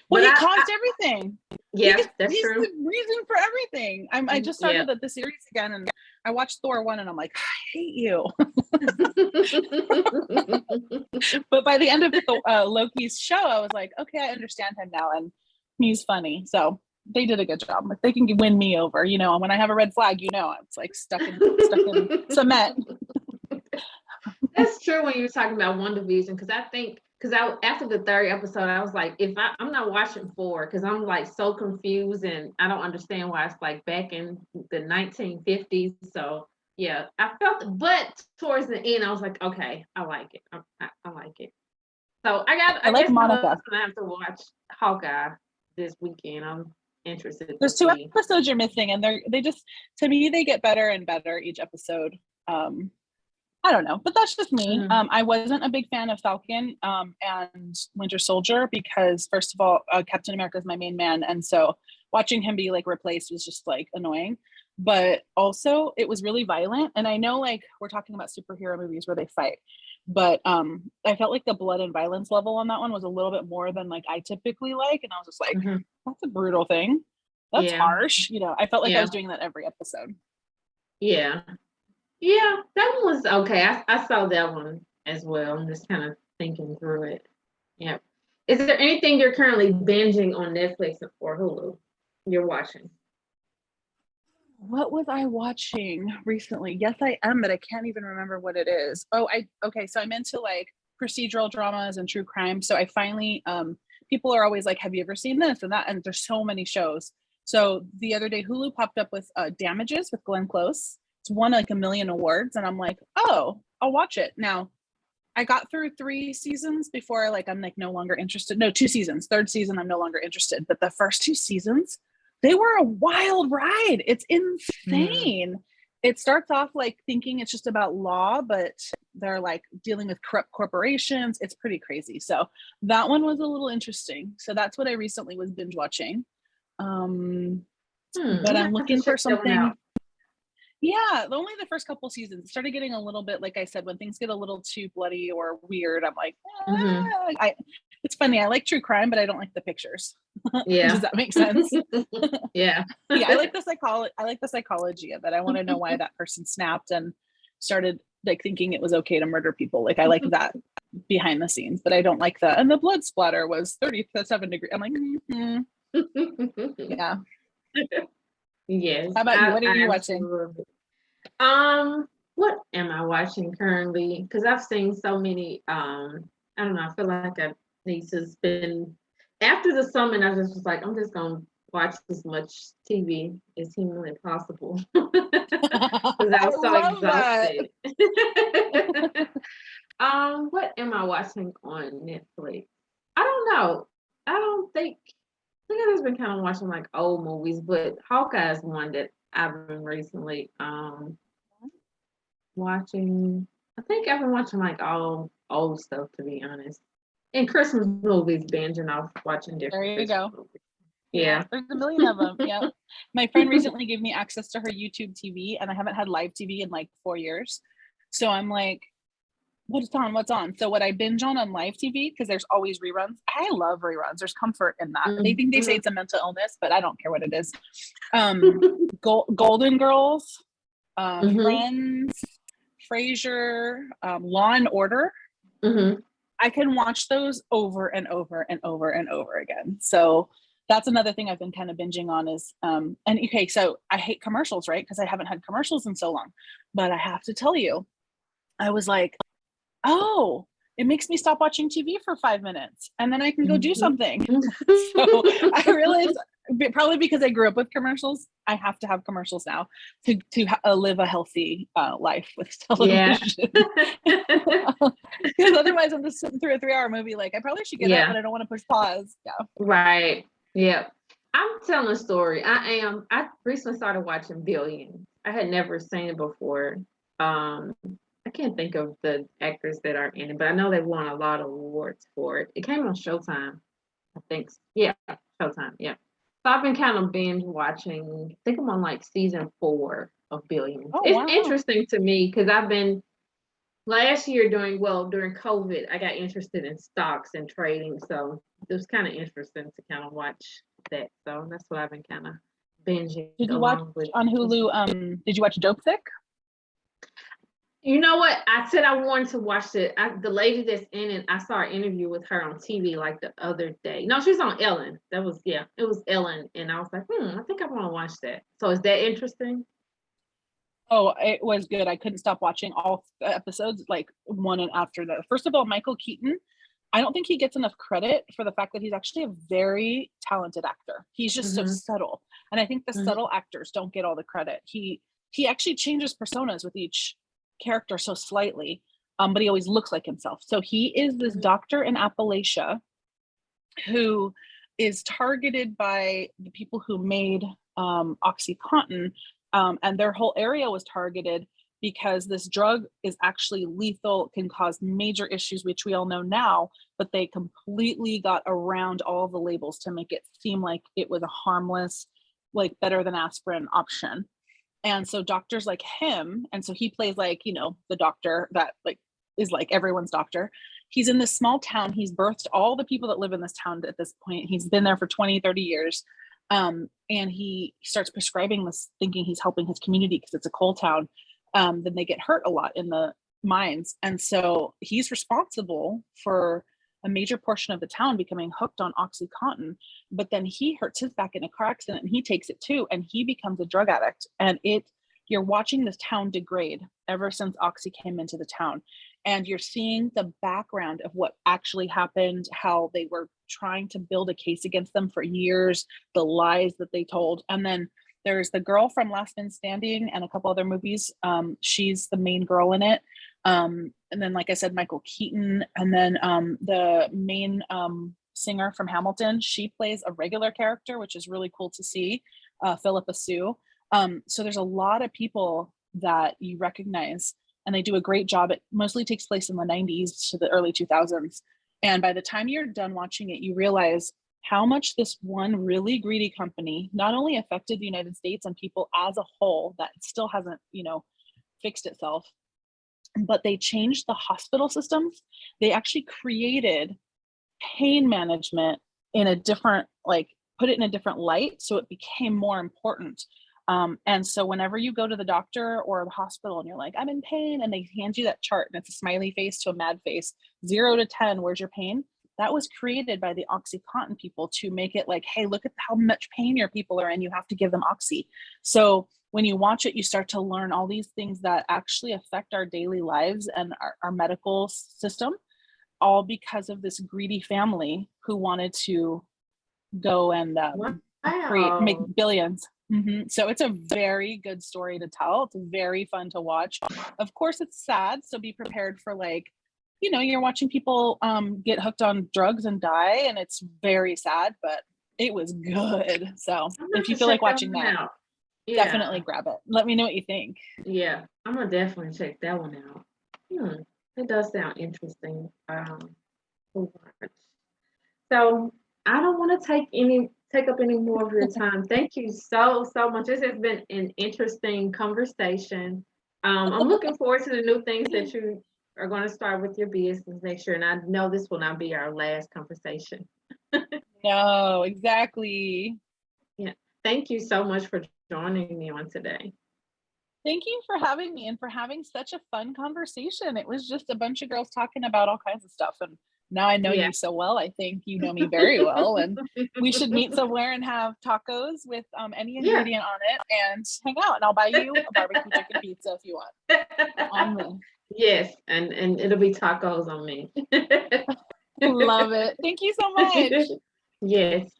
Well, he caused everything. Yeah, he's true. He's the reason for everything. I just started the series again, and I watched Thor 1, and I'm like, I hate you. But by the end of Loki's show, I was like, okay, I understand him now, and he's funny. So they did a good job. If they can win me over, you know, when I have a red flag, you know, it's like stuck in cement. That's true when you're talking about WandaVision, because after the 3rd episode, I was like, I'm not watching 4, because I'm like so confused and I don't understand why it's like back in the 1950s. So yeah, I felt it, but towards the end, I was like, okay, I like it. I like it. So I like guess Monica. I have to watch Hawkeye this weekend. I'm interested. There's 2 episodes you're missing, and they just, to me, they get better and better each episode. I don't know, but that's just me. I wasn't a big fan of Falcon and Winter Soldier because, first of all, Captain America is my main man, and so watching him be like replaced was just like annoying. But also, it was really violent, and I know like we're talking about superhero movies where they fight, but I felt like the blood and violence level on that one was a little bit more than like I typically like, and I was just like, that's a brutal thing. That's harsh, you know. I felt like I was doing that every episode. Yeah, that one was okay. I saw that one as well. I'm just kind of thinking through it. Yeah. Is there anything you're currently binging on Netflix or Hulu you're watching? What was I watching recently? Yes, I am, but I can't even remember what it is. Okay, so I'm into like procedural dramas and true crime. So I finally people are always like, have you ever seen this and that? And there's so many shows. So the other day Hulu popped up with Damages with Glenn Close. It's won like 1,000,000 awards, and I'm like, oh, I'll watch it. Now I got through 3 seasons before I'm like no longer interested. No, 2 seasons. Third season, I'm no longer interested. But the first 2 seasons, they were a wild ride. It's insane. It starts off like thinking it's just about law, but they're like dealing with corrupt corporations. It's pretty crazy. So that one was a little interesting. So that's what I recently was binge watching. But I'm looking for something. Yeah, only the first couple seasons. It started getting a little bit, like I said, when things get a little too bloody or weird, I'm like, it's funny. I like true crime, but I don't like the pictures. Yeah. Does that make sense? Yeah. Yeah, I like the psychology. I like the psychology of it. I want to know why that person snapped and started like thinking it was okay to murder people. Like I like that behind the scenes, but I don't like that. And the blood splatter was 37 degrees. I'm like, yeah. Yes. How about you? What are you watching? What am I watching currently? Because I've seen so many. I don't know. I feel like I need to spend after the summer. I just was like, I'm just gonna watch as much TV as humanly possible because I was so exhausted. What am I watching on Netflix? I don't know. I think I've just been kind of watching like old movies, but Hawkeye is one that I've been recently watching. I think I've been watching like all old stuff, to be honest. And Christmas movies, binging off watching different. There you go. Movies. Yeah. There's 1,000,000 of them. Yeah. My friend recently gave me access to her YouTube TV, and I haven't had live TV in like 4 years. So I'm like, what's on? So what I binge on live TV, because there's always reruns. I love reruns. There's comfort in that. They think they say it's a mental illness, but I don't care what it is. Golden Girls, Friends, Frasier, Law and Order. I can watch those over and over and over and over again. So that's another thing I've been kind of binging on is, and okay, so I hate commercials, right? Because I haven't had commercials in so long. But I have to tell you, I was like, oh, it makes me stop watching TV for 5 minutes and then I can go do something. So I realized, probably because I grew up with commercials, I have to have commercials now to live a healthy life with television. Because otherwise I'm just sitting through a 3-hour movie like I probably should get up, but I don't want to push pause. Yeah. Right. Yeah. I'm telling a story. I recently started watching Billions. I had never seen it before. I can't think of the actors that are in it, but I know they've won a lot of awards for it. It came on Showtime, I think. Yeah, Showtime. Yeah. So I've been kind of binge watching. I think I'm on like season 4 of Billions. It's interesting to me because I've been last year during COVID, I got interested in stocks and trading. So it was kind of interesting to kind of watch that. So that's what I've been kind of binging. Did you watch on Hulu? Did you watch Dope Sick? You know what? I said I wanted to watch it. The lady that's in it, I saw an interview with her on TV like the other day. No, she was on Ellen. It was Ellen. And I was like, I think I want to watch that. So is that interesting? Oh, it was good. I couldn't stop watching all the episodes, like one and after that. First of all, Michael Keaton, I don't think he gets enough credit for the fact that he's actually a very talented actor. He's just so subtle. And I think the subtle actors don't get all the credit. He actually changes personas with each character so slightly, but he always looks like himself. So he is this doctor in Appalachia who is targeted by the people who made OxyContin, and their whole area was targeted because this drug is actually lethal, can cause major issues, which we all know now, but they completely got around all the labels to make it seem like it was a harmless, like better than aspirin option. And so doctors like him, and so he plays like, the doctor that like is like everyone's doctor. He's in this small town. He's birthed all the people that live in this town at this point. He's been there for 20, 30 years. And he starts prescribing this thinking he's helping his community because it's a coal town. Then they get hurt a lot in the mines. And so he's responsible for a major portion of the town becoming hooked on OxyContin. But then he hurts his back in a car accident and he takes it too, and he becomes a drug addict. And you're watching this town degrade ever since Oxy came into the town. And you're seeing the background of what actually happened, how they were trying to build a case against them for years, the lies that they told. And then there's the girl from Last Man Standing and a couple other movies. She's the main girl in it. And then, like I said, Michael Keaton. And then the main singer from Hamilton, she plays a regular character, which is really cool to see, Philippa Sue. So there's a lot of people that you recognize, and they do a great job. It mostly takes place in the 90s to the early 2000s. And by the time you're done watching it, you realize how much this one really greedy company not only affected the United States and people as a whole, that still hasn't, fixed itself, but they changed the hospital systems. They actually created pain management in a different, put it in a different light, so it became more important. And so whenever you go to the doctor or the hospital and you're like, I'm in pain, and they hand you that chart and it's a smiley face to a mad face, 0 to 10, where's your pain? That was created by the OxyContin people to make it like, hey, look at how much pain your people are in. You have to give them Oxy. So when you watch it, you start to learn all these things that actually affect our daily lives and our medical system, all because of this greedy family who wanted to go and make billions. Mm-hmm. So it's a very good story to tell. It's very fun to watch. Of course, it's sad. So be prepared for you're watching people get hooked on drugs and die, and it's very sad, but it was good. So if you feel like watching that, definitely grab it. Let me know what you think. Yeah, I'm gonna definitely check that one out. It does sound interesting. So I don't want to take up any more of your time. Thank you so much. This has been an interesting conversation. I'm looking forward to the new things that you are going to start with your business next year, and I know this will not be our last conversation. No, exactly. Yeah. Thank you so much for joining me on today. Thank you for having me and for having such a fun conversation. It was just a bunch of girls talking about all kinds of stuff, and now I know you so well. I think you know me very well, and we should meet somewhere and have tacos with any ingredient on it and hang out, and I'll buy you a barbecue chicken pizza if you want. On me. Yes, and it'll be tacos on me. Love it. Thank you so much. Yes.